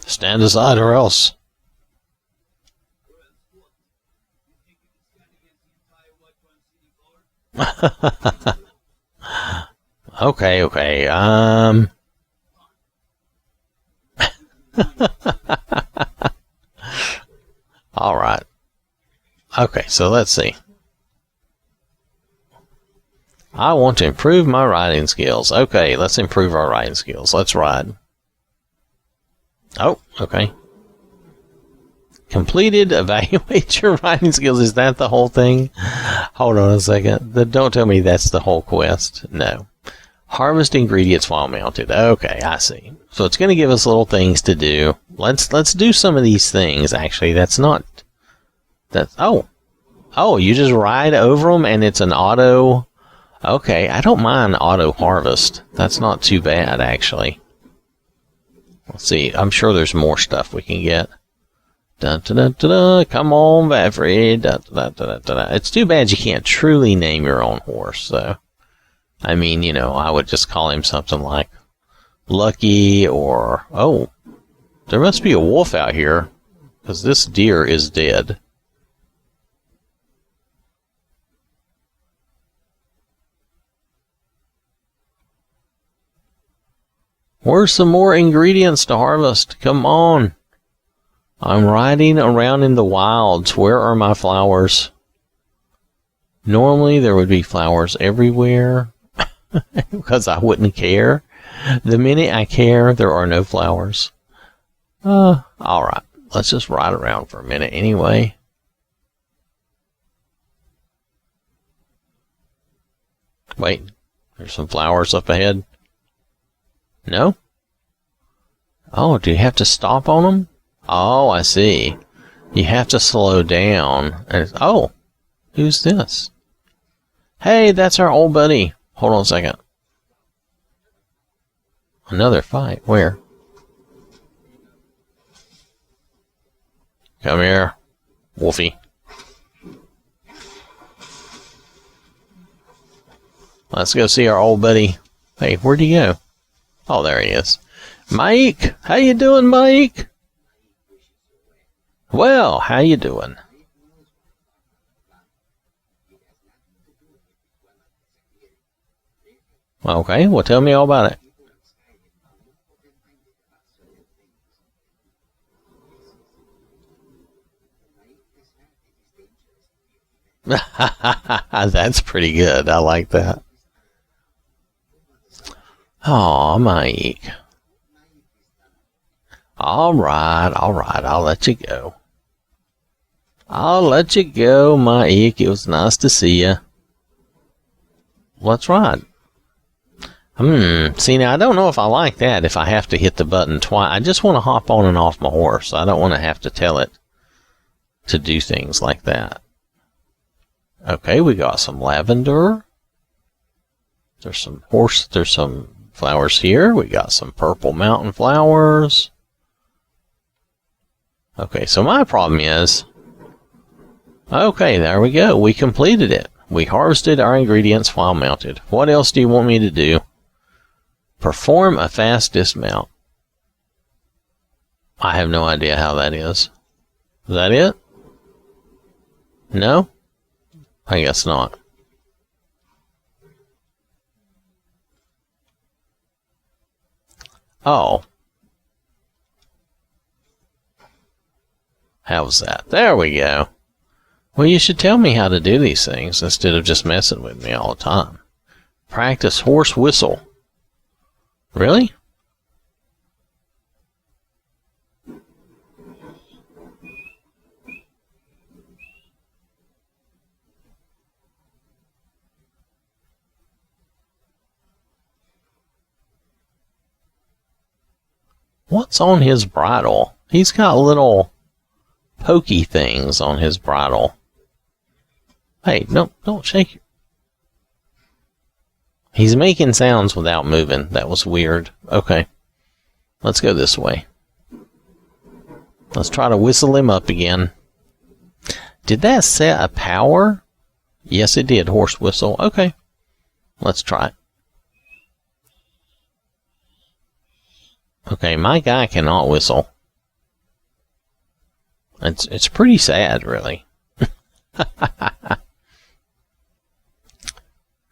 Stand aside or else. Okay. All right. Okay, so let's see. I want to improve my riding skills. Okay, let's improve our riding skills. Let's ride. Oh, okay. Completed. Evaluate your riding skills. Is that the whole thing? Hold on a second. Don't tell me that's the whole quest. No. Harvest ingredients while mounted. Okay, I see. So it's going to give us little things to do. Let's do some of these things. Actually, that's not. That's oh, you just ride over them and it's an auto. Okay, I don't mind auto harvest. That's not too bad actually. Let's see. I'm sure there's more stuff we can get. Dun, dun, dun, dun, dun. Come on, Vaffrey. Dun, dun, dun, dun, dun, dun. It's too bad you can't truly name your own horse. So, I mean, you know, I would just call him something like Lucky or oh, there must be a wolf out here because this deer is dead. Where's some more ingredients to harvest? Come on. I'm riding around in the wilds. Where are my flowers? Normally there would be flowers everywhere because I wouldn't care. The minute I care, there are no flowers. Alright. Let's just ride around for a minute anyway. Wait. There's some flowers up ahead. No? Oh, do you have to stop on them? Oh, I see. You have to slow down. Oh, who's this? Hey, that's our old buddy. Hold on a second. Another fight. Where? Come here, Wolfie. Let's go see our old buddy. Hey, where'd he go? Oh, there he is. Mike! How you doing, Mike? Well, how you doing? Okay, well, tell me all about it. That's pretty good. I like that. Oh, Mike. All right. I'll let you go. Mike. It was nice to see you. That's right. See, now I don't know if I like that if I have to hit the button twice. I just want to hop on and off my horse. I don't want to have to tell it to do things like that. Okay, we got some lavender. There's some flowers here. We got some purple mountain flowers. Okay, so my problem is... Okay, there we go. We completed it. We harvested our ingredients while mounted. What else do you want me to do? Perform a fast dismount. I have no idea how that is. Is that it? No? I guess not. Oh. How's that? There we go. Well, you should tell me how to do these things instead of just messing with me all the time. Practice horse whistle. Really? What's on his bridle? He's got little pokey things on his bridle. Hey, no, don't shake it. He's making sounds without moving. That was weird. Okay. Let's go this way. Let's try to whistle him up again. Did that set a power? Yes, it did. Horse whistle. Okay. Let's try it. Okay, my guy cannot whistle. It's pretty sad, really.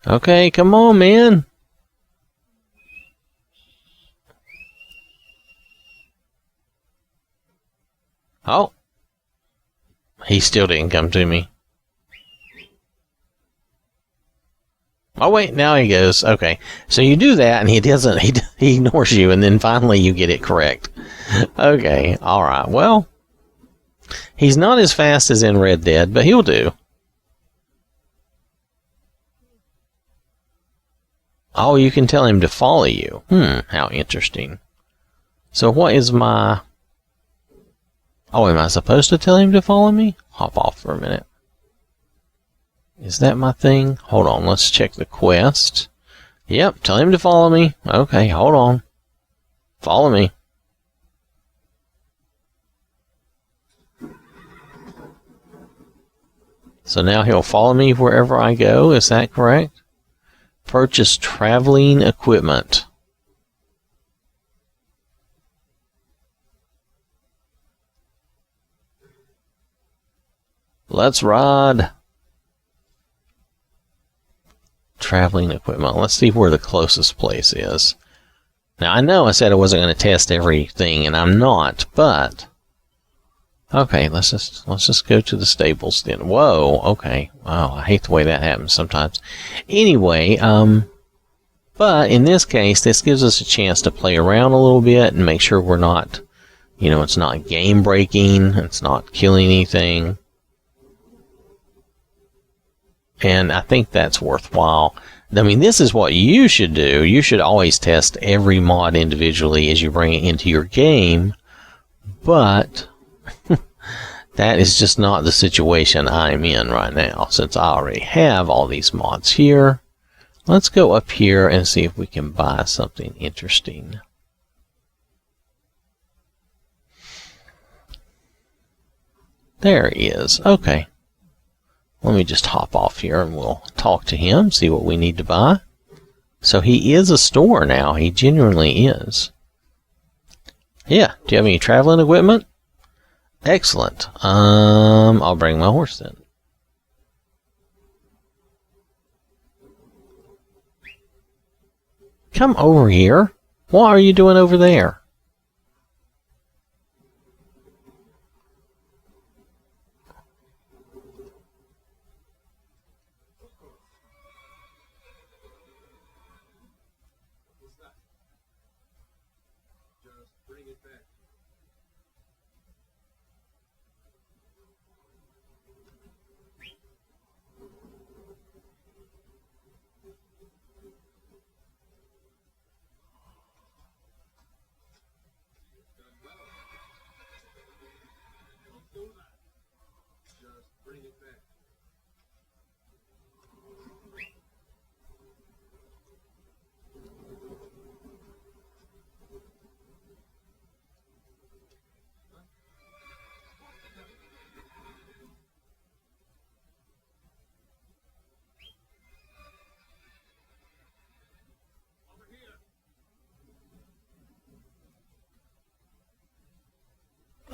Okay, come on, man. Oh. He still didn't come to me. Oh, wait, now he goes. Okay, so you do that, and he doesn't. He ignores you, and then finally you get it correct. Okay, all right. Well, he's not as fast as in Red Dead, but he'll do. Oh, you can tell him to follow you. How interesting. So what is my... Oh, am I supposed to tell him to follow me? Hop off for a minute. Is that my thing? Hold on, let's check the quest. Yep, tell him to follow me. Okay, hold on. Follow me. So now he'll follow me wherever I go, is that correct? Purchase traveling equipment. Let's ride. Traveling equipment. Let's see where the closest place is. Now, I know I said I wasn't going to test everything, and I'm not, but... Okay, let's just go to the stables then. Whoa, okay. Wow, I hate the way that happens sometimes. Anyway, but in this case, this gives us a chance to play around a little bit and make sure we're not, it's not game breaking, it's not killing anything. And I think that's worthwhile. I mean, this is what you should do. You should always test every mod individually as you bring it into your game, but... that is just not the situation I'm in right now, since I already have all these mods here. Let's go up here and see if we can buy something interesting. There he is. Okay. Let me just hop off here and we'll talk to him, see what we need to buy. So he is a store now. He genuinely is. Yeah. Do you have any traveling equipment? Excellent. I'll bring my horse then. Come over here. What are you doing over there?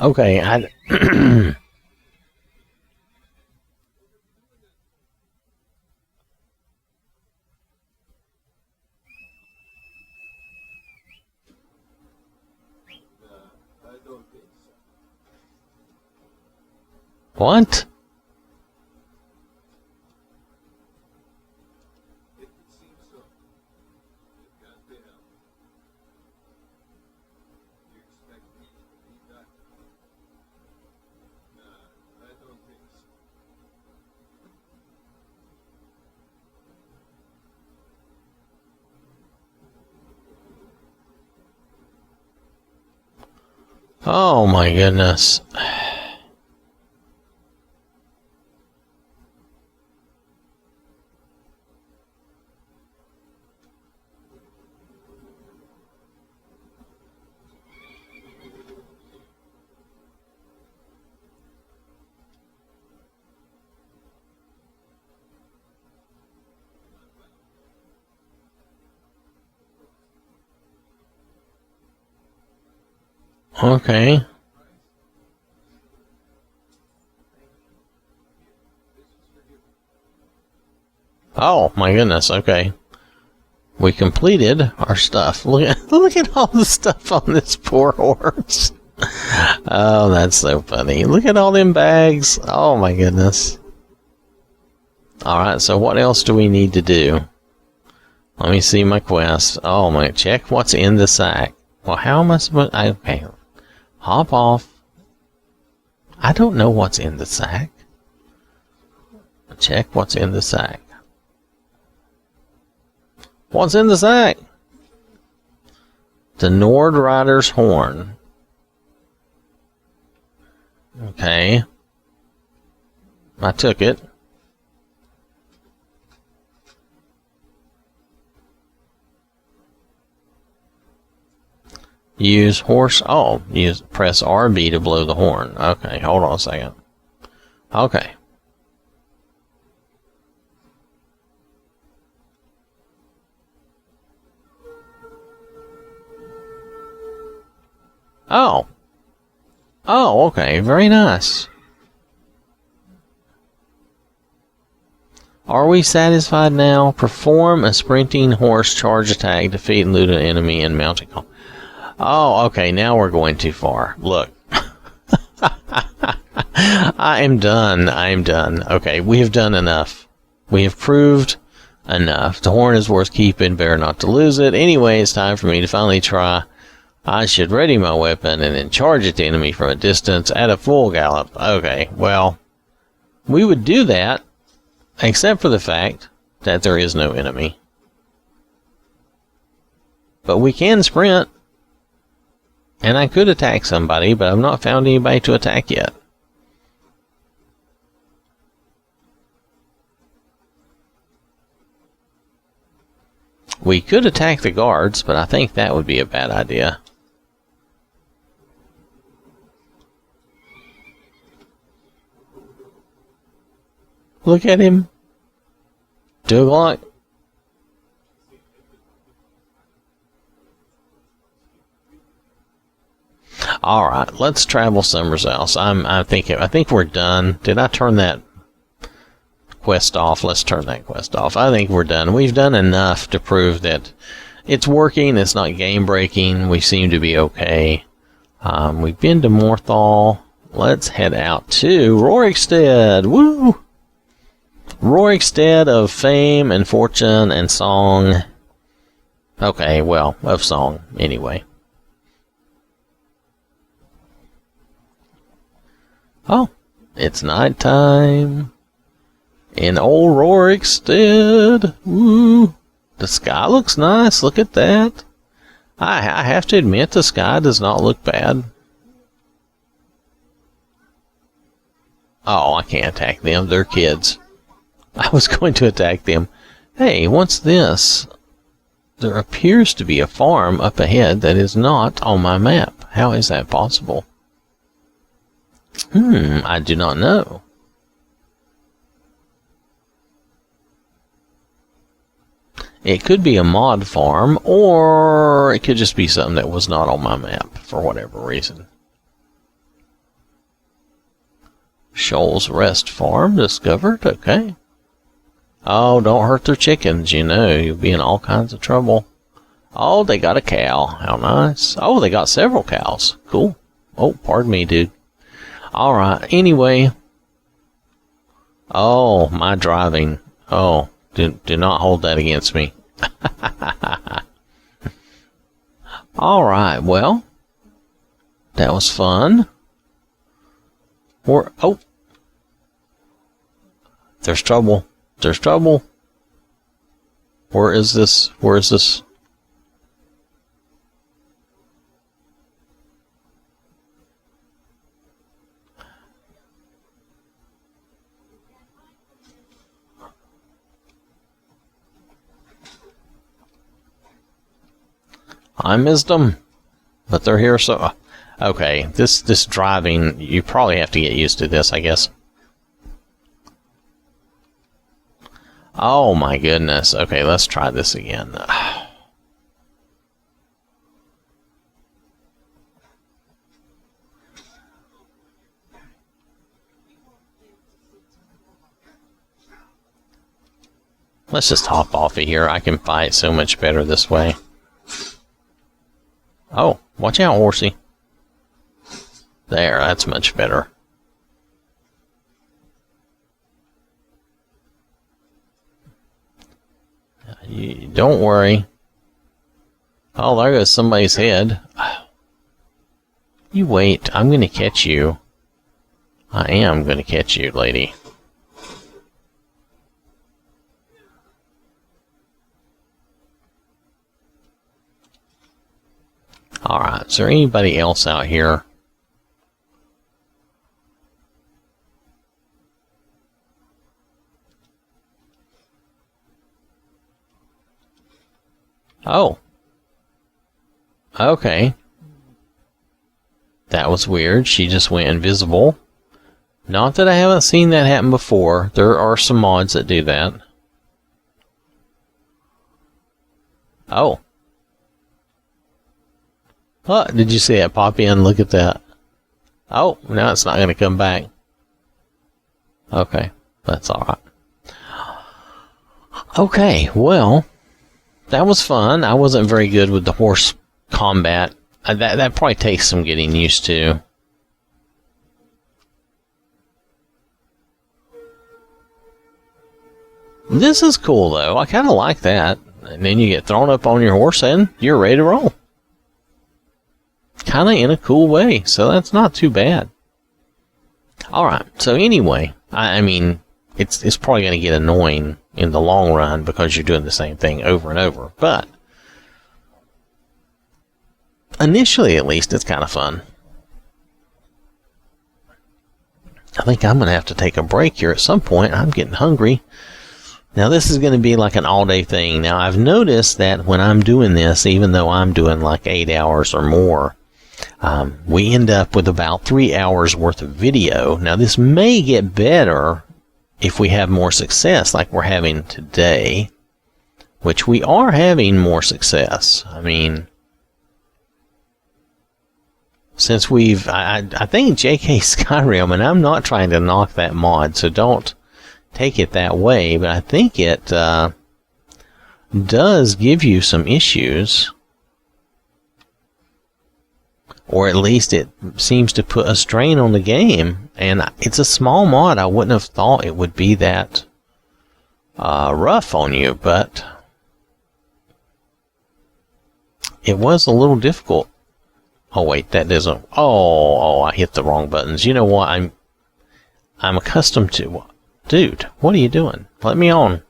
Okay, What? Oh my goodness. Okay. Oh my goodness, okay. We completed our stuff. Look at all the stuff on this poor horse. Oh, that's so funny. Look at all them bags. Oh my goodness. Alright, so what else do we need to do? Let me see my quest. Oh my, check what's in the sack. Well, how am I supposed to... Okay. Hop off. I don't know what's in the sack. Check what's in the sack. What's in the sack? The Nord Rider's horn. Okay. I took it. Use horse. Oh, press RB to blow the horn. Okay, hold on a second. Okay. Oh. Oh, okay. Very nice. Are we satisfied now? Perform a sprinting horse charge attack, defeat and loot an enemy and mounting. Oh, okay. Now we're going too far. Look. I am done. I am done. Okay, we have done enough. We have proved enough. The horn is worth keeping. Better not to lose it. Anyway, it's time for me to finally try. I should ready my weapon and then charge at the enemy from a distance at a full gallop. Okay, well, we would do that, except for the fact that there is no enemy. But we can sprint. And I could attack somebody, but I've not found anybody to attack yet. We could attack the guards, but I think that would be a bad idea. Look at him. Douglock. All right, let's travel somewhere else. I think we're done. Did I turn that quest off? Let's turn that quest off. I think we're done. We've done enough to prove that it's working. It's not game breaking. We seem to be okay. We've been to Morthal. Let's head out to Rorikstead. Woo! Rorikstead of fame and fortune and song. Okay, well, of song anyway. Oh, it's nighttime in old Rorikstead. Woo! The sky looks nice. Look at that. I have to admit, the sky does not look bad. Oh, I can't attack them. They're kids. I was going to attack them. Hey, what's this? There appears to be a farm up ahead that is not on my map. How is that possible? I do not know. It could be a mod farm, or it could just be something that was not on my map for whatever reason. Shoals Rest Farm discovered. Okay. Oh, don't hurt their chickens, you know. You'll be in all kinds of trouble. Oh, they got a cow. How nice. Oh, they got several cows. Cool. Oh, pardon me, dude. Alright, anyway. Oh, my driving. Oh, do not hold that against me. Alright, well. That was fun. Oh. There's trouble. There's trouble. Where is this? Where is this? I missed them, but they're here, so... Okay, this driving, you probably have to get used to this, I guess. Oh my goodness. Okay, let's try this again. Let's just hop off of here. I can fight so much better this way. Oh, watch out, horsey. There, that's much better. Don't worry. Oh, there goes somebody's head. You wait. I'm going to catch you. I am going to catch you, lady. Alright, is there anybody else out here? Oh. Okay. That was weird. She just went invisible. Not that I haven't seen that happen before. There are some mods that do that. Oh. Oh, did you see it pop in? Look at that. Oh, now it's not going to come back. Okay, that's alright. Okay, well, that was fun. I wasn't very good with the horse combat. That probably takes some getting used to. This is cool, though. I kind of like that. And then you get thrown up on your horse and you're ready to roll. Kind of in a cool way, so that's not too bad. Alright, so anyway, I mean, it's probably going to get annoying in the long run because you're doing the same thing over and over, but initially, at least, it's kind of fun. I think I'm going to have to take a break here at some point. I'm getting hungry. Now, this is going to be like an all-day thing. Now, I've noticed that when I'm doing this, even though I'm doing like 8 hours or more, we end up with about 3 hours worth of video. Now, this may get better if we have more success like we're having today, which we are having more success. I mean, since I think JK Skyrim, and I'm not trying to knock that mod, so don't take it that way, but I think it does give you some issues. Or at least it seems to put a strain on the game. And it's a small mod. I wouldn't have thought it would be that rough on you, but it was a little difficult. Oh wait, that doesn't. Oh, I hit the wrong buttons. You know what? I'm accustomed to. Dude, what are you doing? Let me on.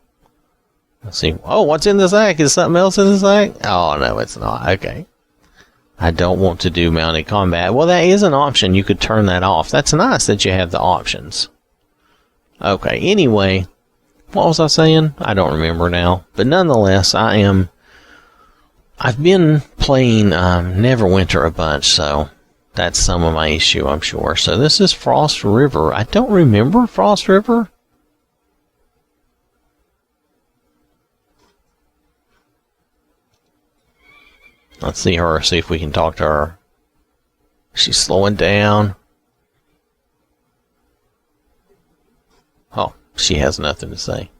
Let's see. Oh, what's in the sack? Is something else in the sack? Oh no, it's not. Okay. I don't want to do mounted combat. Well, that is an option. You could turn that off. That's nice that you have the options. Okay, anyway, what was I saying? I don't remember now. But nonetheless, I've been playing Neverwinter a bunch, so that's some of my issue, I'm sure. So this is Frost River. I don't remember Frost River. Let's see her, see if we can talk to her. She's slowing down. She has nothing to say.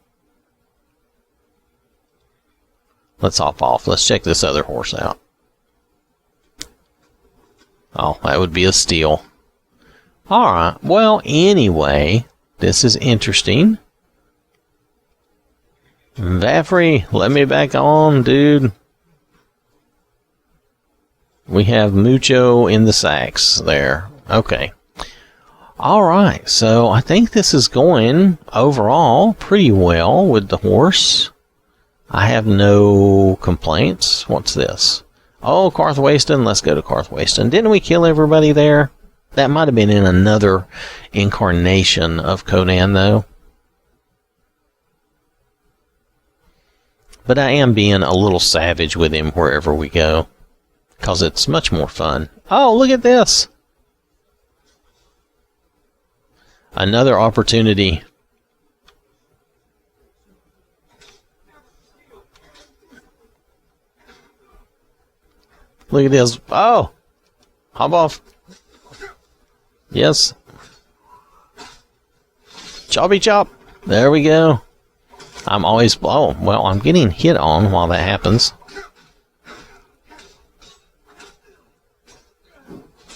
Let's hop off. Let's check this other horse out. Oh, that would be a steal. Alright, well, anyway, this is interesting. Vafrey, let me back on, dude. We have Mucho in the sacks there. Okay. Alright, so I think this is going overall pretty well with the horse. I have no complaints. What's this? Oh, Carthwayston. Let's go to Carthwayston. Didn't we kill everybody there? That might have been in another incarnation of Conan, though. But I am being a little savage with him wherever we go, because it's much more fun. Oh, look at this! Another opportunity. Look at this. Oh! Hop off. Yes. Choppy chop. There we go. I'm always... Oh, well, I'm getting hit on while that happens.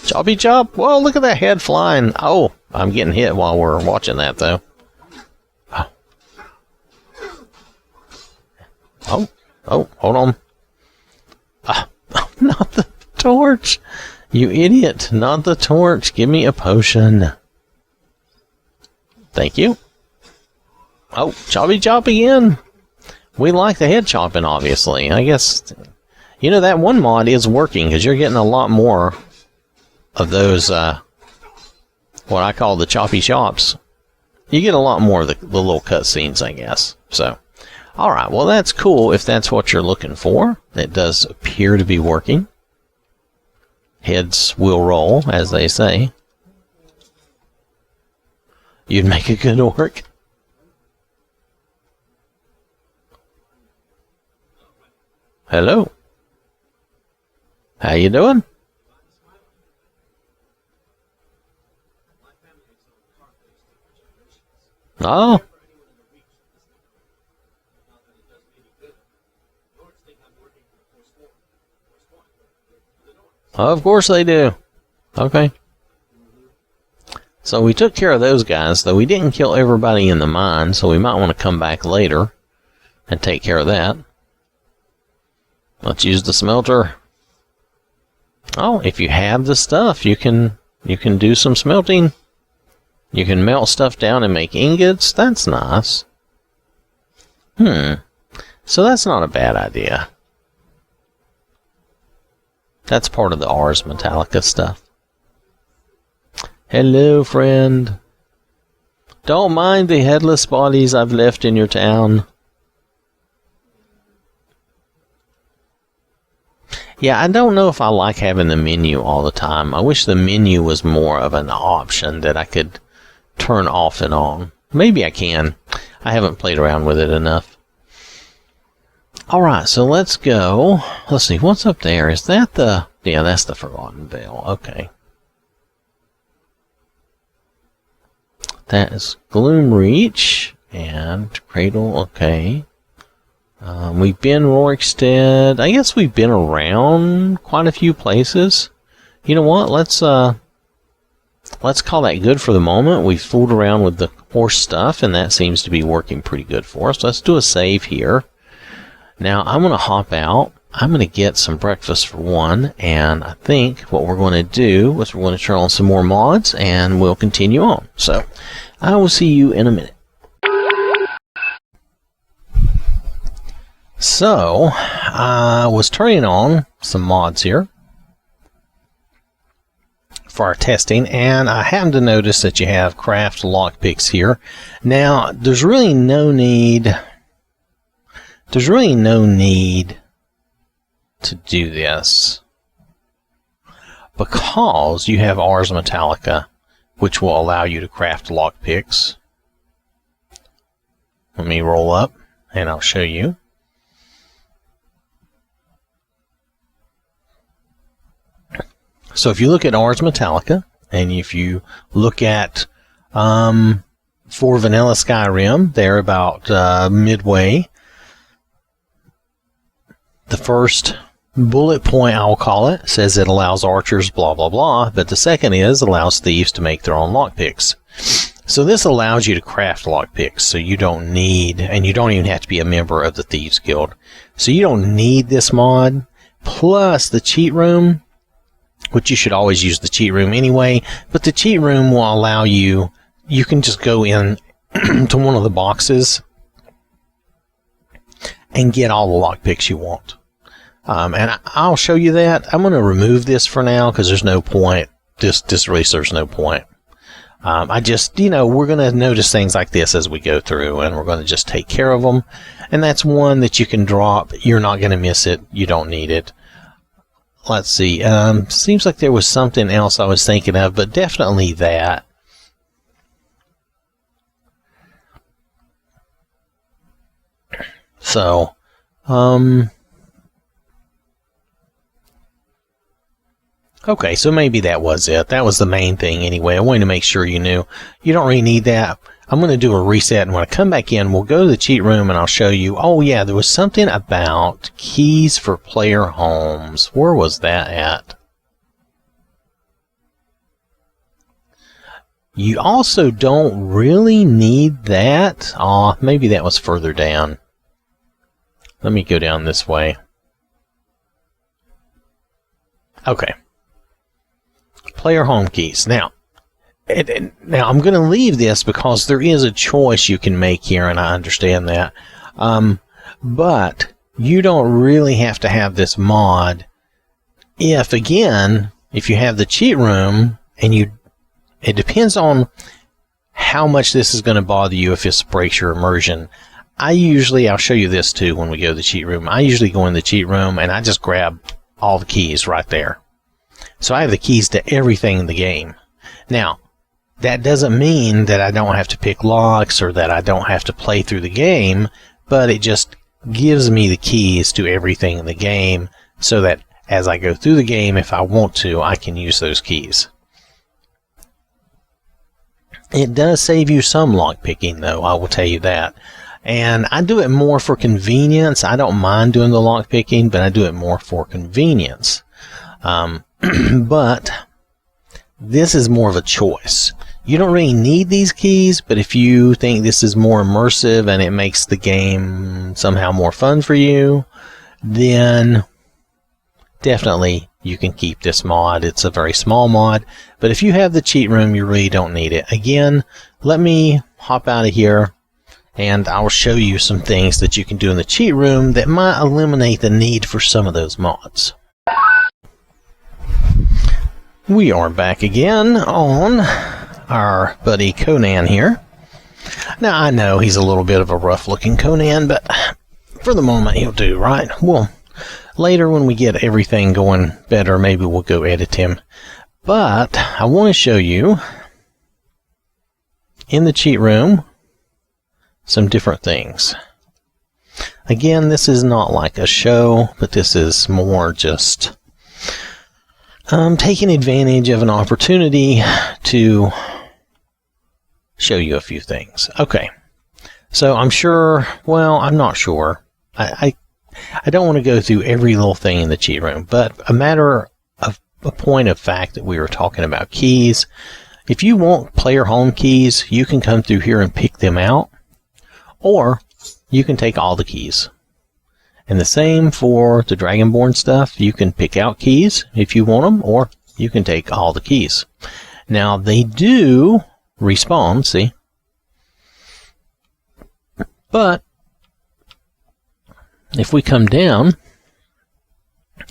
Choppy chop. Whoa, look at that head flying. Oh, I'm getting hit while we're watching that, though. Oh, hold on. Not the torch. You idiot. Not the torch. Give me a potion. Thank you. Oh, choppy chop again. We like the head chopping, obviously. I guess, you know, that one mod is working because you're getting a lot more of those, what I call the choppy chops. You get a lot more of the little cutscenes, I guess. So, alright, well, that's cool if that's what you're looking for. It does appear to be working. Heads will roll, as they say. You'd make a good orc. Hello. How you doing? Oh. Of course they do. Okay. So we took care of those guys, though we didn't kill everybody in the mine, so we might want to come back later and take care of that. Let's use the smelter. Oh, if you have the stuff, you can do some smelting. You can melt stuff down and make ingots. That's nice. So that's not a bad idea. That's part of the Ars Metallica stuff. Hello, friend. Don't mind the headless bodies I've left in your town. Yeah, I don't know if I like having the menu all the time. I wish the menu was more of an option that I could turn off and on. Maybe I can. I haven't played around with it enough. Alright, so let's go. Let's see, what's up there? Is that the... Yeah, that's the Forgotten Vale. Okay. That is Gloomreach and Cradle. Okay. We've been Rorikstead. I guess we've been around quite a few places. You know what? Let's call that good for the moment. We've fooled around with the horse stuff, and that seems to be working pretty good for us. Let's do a save here. Now, I'm going to hop out. I'm going to get some breakfast for one, and I think what we're going to do is we're going to turn on some more mods, and we'll continue on. So, I will see you in a minute. So, I was turning on some mods here for our testing, and I happened to notice that you have craft lockpicks here. Now, there's really no need to do this because you have Ars Metallica, which will allow you to craft lockpicks. Let me roll up and I'll show you. So if you look at Ars Metallica, and if you look at for vanilla Skyrim. They're about midway. The first bullet point, I'll call it, says it allows archers blah blah blah, but the second is allows thieves to make their own lockpicks. So this allows you to craft lockpicks, so you don't need, and you don't even have to be a member of the Thieves Guild. So you don't need this mod, plus the cheat room, which you should always use the cheat room anyway, but the cheat room will allow you can just go in to one of the boxes and get all the lockpicks you want. And I'll show you that. I'm going to remove this for now because there's no point. This really serves no point. I just, we're going to notice things like this as we go through, and we're going to just take care of them. And that's one that you can drop. You're not going to miss it. You don't need it. Let's see. Seems like there was something else I was thinking of, but definitely that. So, okay, so maybe that was it. That was the main thing anyway. I wanted to make sure you knew. You don't really need that. I'm going to do a reset, and when I come back in, we'll go to the cheat room, and I'll show you. Oh, yeah, there was something about keys for player homes. Where was that at? You also don't really need that. Oh, maybe that was further down. Let me go down this way. Okay. Player home keys. Now I'm going to leave this because there is a choice you can make here, and I understand that. But you don't really have to have this mod if you have the cheat room, and it depends on how much this is going to bother you if this breaks your immersion. I'll show you this too when we go to the cheat room. I usually go in the cheat room and I just grab all the keys right there. So I have the keys to everything in the game. Now, that doesn't mean that I don't have to pick locks or that I don't have to play through the game, but it just gives me the keys to everything in the game so that as I go through the game, if I want to, I can use those keys. It does save you some lock picking, though, I will tell you that. And I do it more for convenience. I don't mind doing the lock picking, but I do it more for convenience. But this is more of a choice. You don't really need these keys, but if you think this is more immersive and it makes the game somehow more fun for you, then definitely you can keep this mod. It's a very small mod, but if you have the cheat room, you really don't need it. Again, let me hop out of here, and I'll show you some things that you can do in the cheat room that might eliminate the need for some of those mods. We are back again on our buddy Conan here. Now, I know he's a little bit of a rough-looking Conan, but for the moment he'll do, right? Well, later when we get everything going better, maybe we'll go edit him. But I want to show you in the cheat room some different things. Again, this is not like a show, but this is more just taking advantage of an opportunity to show you a few things. Okay, so I'm not sure. I don't want to go through every little thing in the cheat room, but a point of fact that we were talking about keys. If you want player home keys, you can come through here and pick them out, or you can take all the keys. And the same for the Dragonborn stuff. You can pick out keys if you want them, or you can take all the keys. Now, they do respawn, see? But if we come down,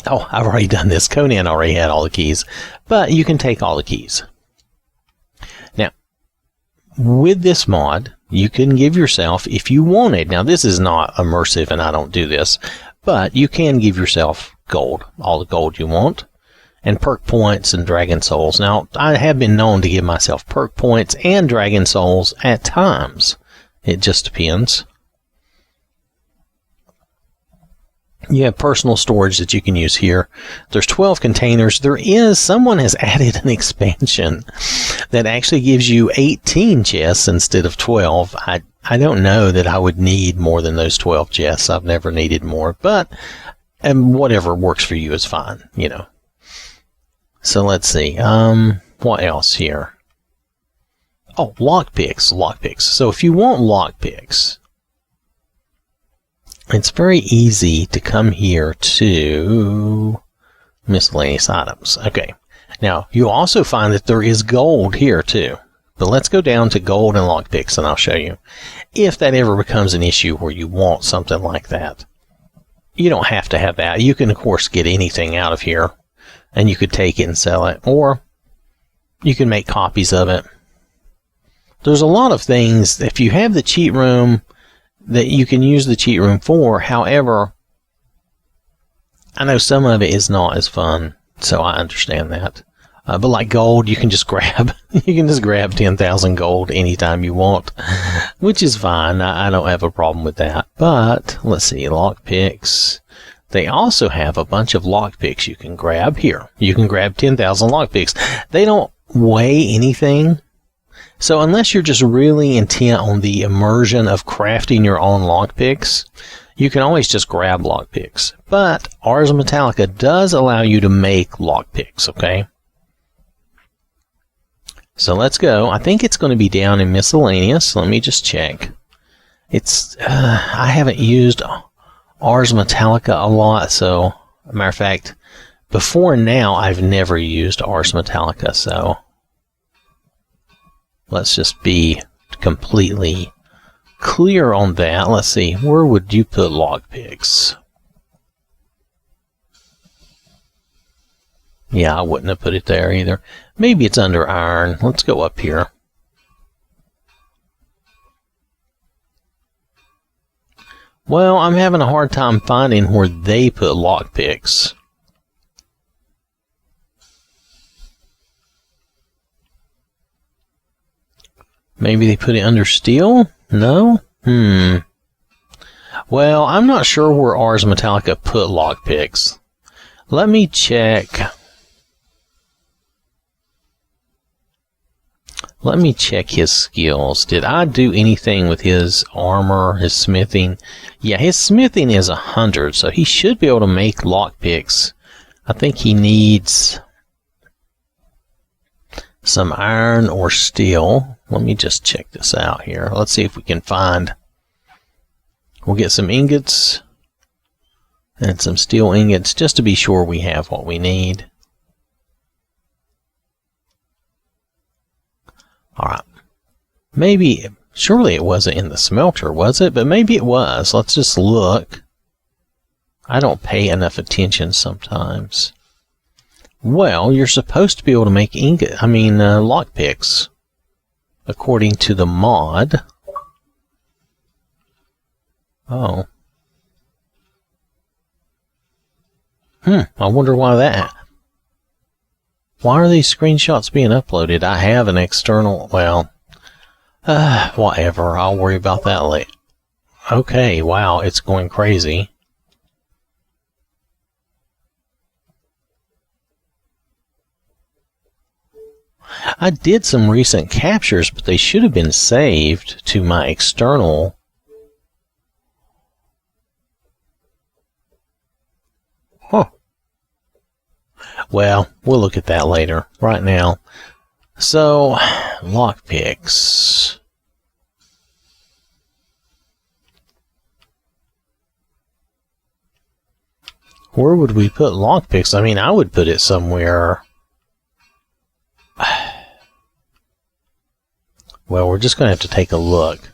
oh, I've already done this. Conan already had all the keys, but you can take all the keys. Now, with this mod, you can give yourself, if you wanted, now this is not immersive and I don't do this, but you can give yourself gold, all the gold you want, and perk points and dragon souls. Now, I have been known to give myself perk points and dragon souls at times. It just depends. You have personal storage that you can use here. There's 12 containers. Someone has added an expansion that actually gives you 18 chests instead of 12. I don't know that I would need more than those 12 chests. I've never needed more, but whatever works for you is fine, you know. So let's see. What else here? Oh, lockpicks. So if you want lockpicks, it's very easy to come here to miscellaneous items. Okay. Now, you'll also find that there is gold here too. But let's go down to gold and lockpicks and I'll show you. If that ever becomes an issue where you want something like that, you don't have to have that. You can, of course, get anything out of here and you could take it and sell it, or you can make copies of it. There's a lot of things, if you have the cheat room, that you can use the cheat room for. However, I know some of it is not as fun, so I understand that. But like gold, you can just grab 10,000 gold anytime you want, which is fine. I don't have a problem with that. But let's see, lockpicks. They also have a bunch of lockpicks you can grab here. You can grab 10,000 lockpicks. They don't weigh anything. So unless you're just really intent on the immersion of crafting your own lockpicks, you can always just grab lockpicks. But Ars Metallica does allow you to make lockpicks, okay? So let's go. I think it's going to be down in miscellaneous. Let me just check. I haven't used Ars Metallica a lot, so, matter of fact, before now, I've never used Ars Metallica, so let's just be completely clear on that. Let's see, where would you put lockpicks? Yeah, I wouldn't have put it there either. Maybe it's under iron. Let's go up here. Well, I'm having a hard time finding where they put lockpicks. Maybe they put it under steel? No? Well, I'm not sure where Ars Metallica put lockpicks. Let me check. Let me check his skills. Did I do anything with his armor, his smithing? Yeah, his smithing is 100, so he should be able to make lockpicks. I think he needs some iron or steel. Let me just check this out here. Let's see if we can find. We'll get some ingots and some steel ingots just to be sure we have what we need. Alright. Maybe, surely it wasn't in the smelter, was it? But maybe it was. Let's just look. I don't pay enough attention sometimes. Well, you're supposed to be able to make lockpicks, according to the mod. Oh. I wonder why that. Why are these screenshots being uploaded? I have an external, whatever. I'll worry about that later. Okay, wow, it's going crazy. I did some recent captures, but they should have been saved to my external. Huh. Well, we'll look at that later. Right now. So, lockpicks. Where would we put lockpicks? I mean, I would put it somewhere. Well, we're just going to have to take a look.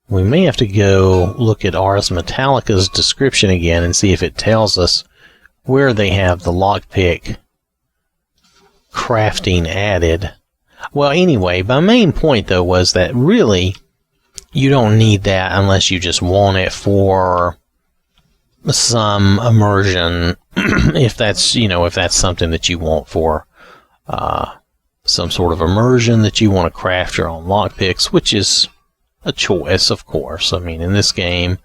We may have to go look at Ars Metallica's description again and see if it tells us where they have the lockpick crafting added. Well, anyway, my main point, though, was that really you don't need that unless you just want it for some immersion, if that's, if that's something that you want for some sort of immersion that you want to craft your own lockpicks, which is a choice, of course. I mean, in this game,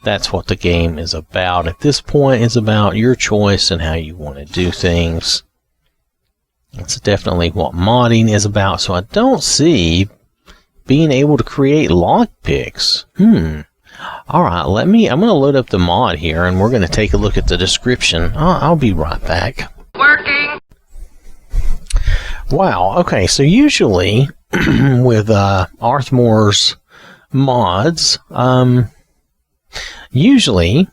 that's what the game is about. At this point, it's about your choice and how you want to do things. That's definitely what modding is about. So I don't see being able to create lockpicks. All right, I'm going to load up the mod here, and we're going to take a look at the description. I'll be right back. Working. Wow. Okay, so usually with Arthmore's mods, usually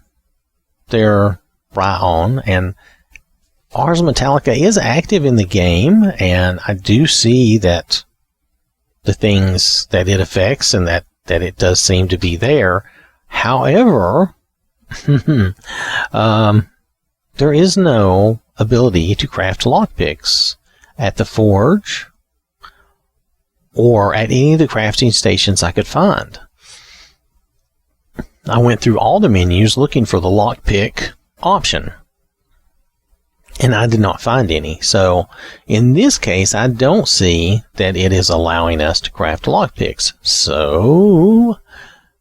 they're right on, and Ars Metallica is active in the game, and I do see that the things that it affects and that it does seem to be there. However, there is no ability to craft lockpicks at the forge or at any of the crafting stations I could find. I went through all the menus looking for the lockpick option, and I did not find any. So in this case, I don't see that it is allowing us to craft lockpicks. So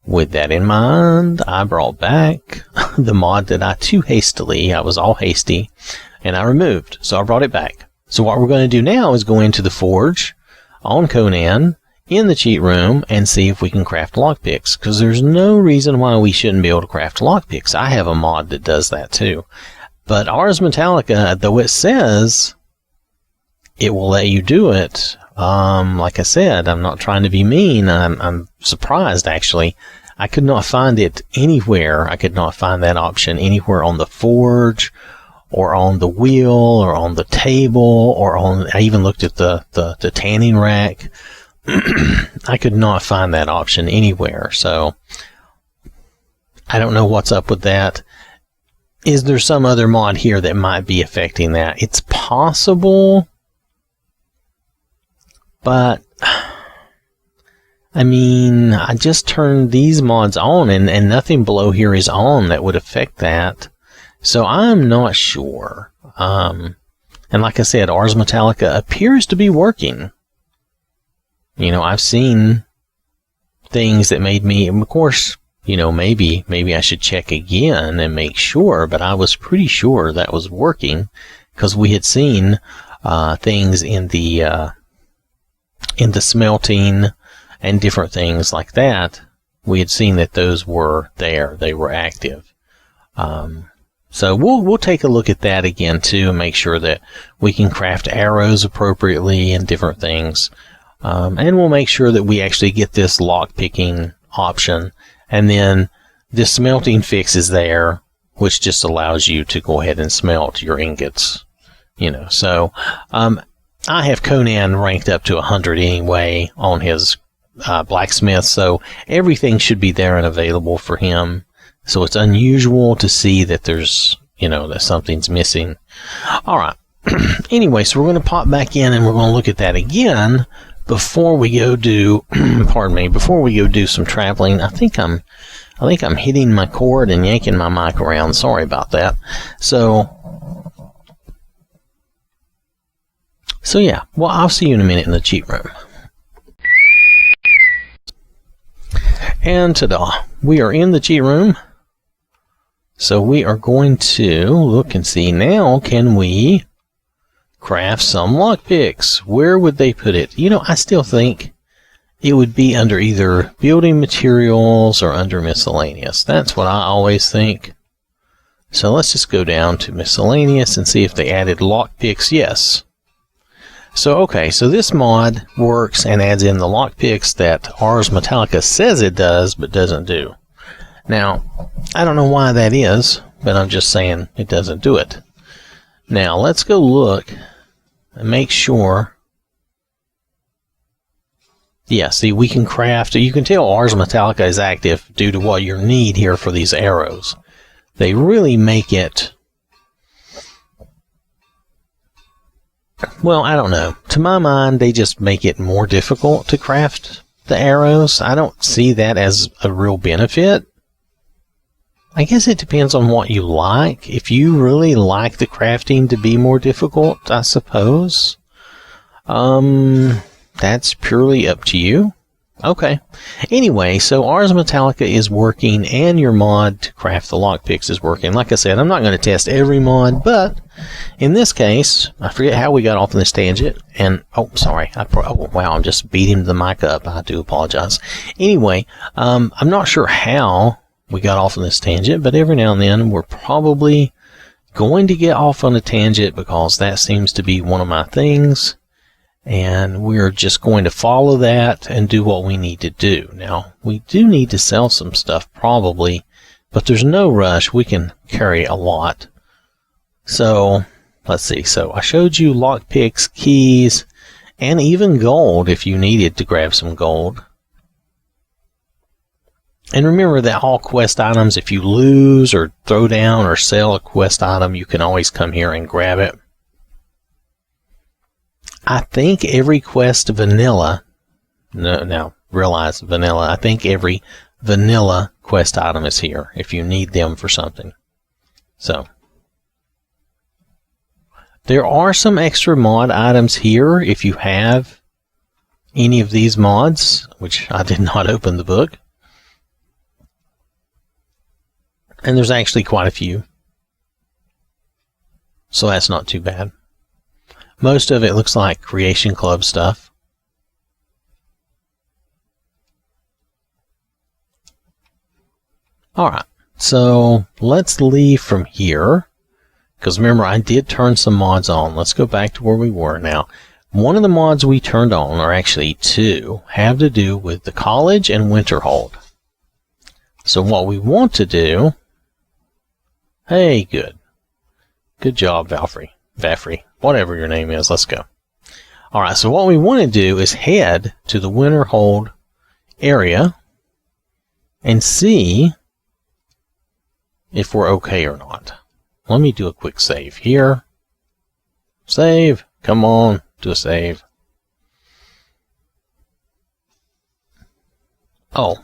with that in mind, I brought back the mod that I was all hasty, and I removed. So I brought it back. So what we're going to do now is go into the forge on Conan in the cheat room and see if we can craft lockpicks, because there's no reason why we shouldn't be able to craft lockpicks. I have a mod that does that too. But Ars Metallica, though it says it will let you do it, like I said, I'm not trying to be mean. I'm surprised, actually. I could not find it anywhere. I could not find that option anywhere on the forge or on the wheel or on the table or on, I even looked at the tanning rack. I could not find that option anywhere. So I don't know what's up with that. Is there some other mod here that might be affecting that? It's possible, but I mean, I just turned these mods on and nothing below here is on that would affect that. So I'm not sure. And like I said, Ars Metallica appears to be working. You know, I've seen things that made me, of course, you know, maybe I should check again and make sure, but I was pretty sure that was working because we had seen things in the smelting and different things like that. We had seen that those were there; they were active. So we'll take a look at that again too, and make sure that we can craft arrows appropriately and different things. And we'll make sure that we actually get this lock picking option. And then this smelting fix is there, which just allows you to go ahead and smelt your ingots. You know, so I have Conan ranked up to 100 anyway on his blacksmith, so everything should be there and available for him. So it's unusual to see that there's, you know, that something's missing. All right. Anyway, so we're going to pop back in and we're going to look at that again before we go do, before we go do some traveling. I think I'm hitting my cord and yanking my mic around. Sorry about that. So yeah, well, I'll see you in a minute in the cheat room. And ta-da, we are in the cheat room. So we are going to look and see now, can we craft some lockpicks? Where would they put it? You know, I still think it would be under either building materials or under miscellaneous. That's what I always think. So let's just go down to miscellaneous and see if they added lockpicks. Yes. So, okay, so this mod works and adds in the lockpicks that Ars Metallica says it does, but doesn't do. Now, I don't know why that is, but I'm just saying it doesn't do it. Now, let's go look and make sure. Yeah, see, we can craft. You can tell Ars Metallica is active due to what you need here for these arrows. They really make it. Well, I don't know. To my mind, they just make it more difficult to craft the arrows. I don't see that as a real benefit. I guess it depends on what you like. If you really like the crafting to be more difficult, I suppose. That's purely up to you. Okay. Anyway, so Ars Metallica is working, and your mod to craft the lockpicks is working. Like I said, I'm not going to test every mod, but in this case, I forget how we got off on this tangent. And, oh, sorry. Wow, I'm just beating the mic up. I do apologize. Anyway, I'm not sure how we got off on this tangent, but every now and then we're probably going to get off on a tangent because that seems to be one of my things. And we're just going to follow that and do what we need to do. Now, we do need to sell some stuff probably, but there's no rush. We can carry a lot. So, let's see. So, I showed you lockpicks, keys, and even gold if you needed to grab some gold. And remember that all quest items, if you lose or throw down or sell a quest item, you can always come here and grab it. I think every quest vanilla, now realize vanilla, I think every vanilla quest item is here if you need them for something. So, there are some extra mod items here if you have any of these mods, which I did not open the book. And there's actually quite a few. So that's not too bad. Most of it looks like Creation Club stuff. Alright, so let's leave from here. Because remember, I did turn some mods on. Let's go back to where we were now. One of the mods we turned on, or actually two, have to do with the College and Winterhold. So what we want to do... Hey, good. Good job, Vafri. Whatever your name is, let's go. Alright, so what we want to do is head to the Winterhold area and see if we're okay or not. Let me do a quick save here. Save. Come on, do a save. Oh.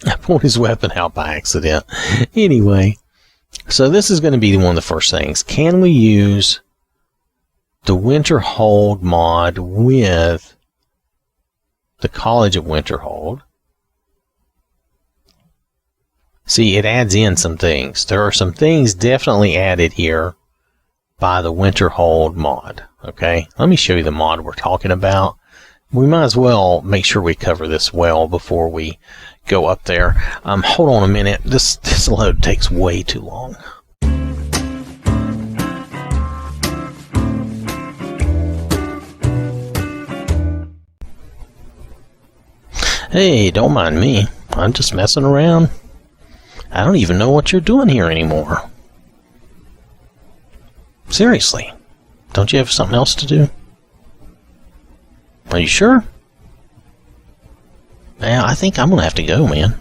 I pulled his weapon out by accident. Anyway. So this is going to be one of the first things. Can we use the Winterhold mod with the College of Winterhold? See, it adds in some things. There are some things definitely added here by the Winterhold mod. Okay, let me show you the mod we're talking about. We might as well make sure we cover this well before we go up there. Hold on a minute. This load takes way too long. Hey, don't mind me. I'm just messing around. I don't even know what you're doing here anymore. Seriously. Don't you have something else to do? Are you sure? Yeah, I think I'm going to have to go, man.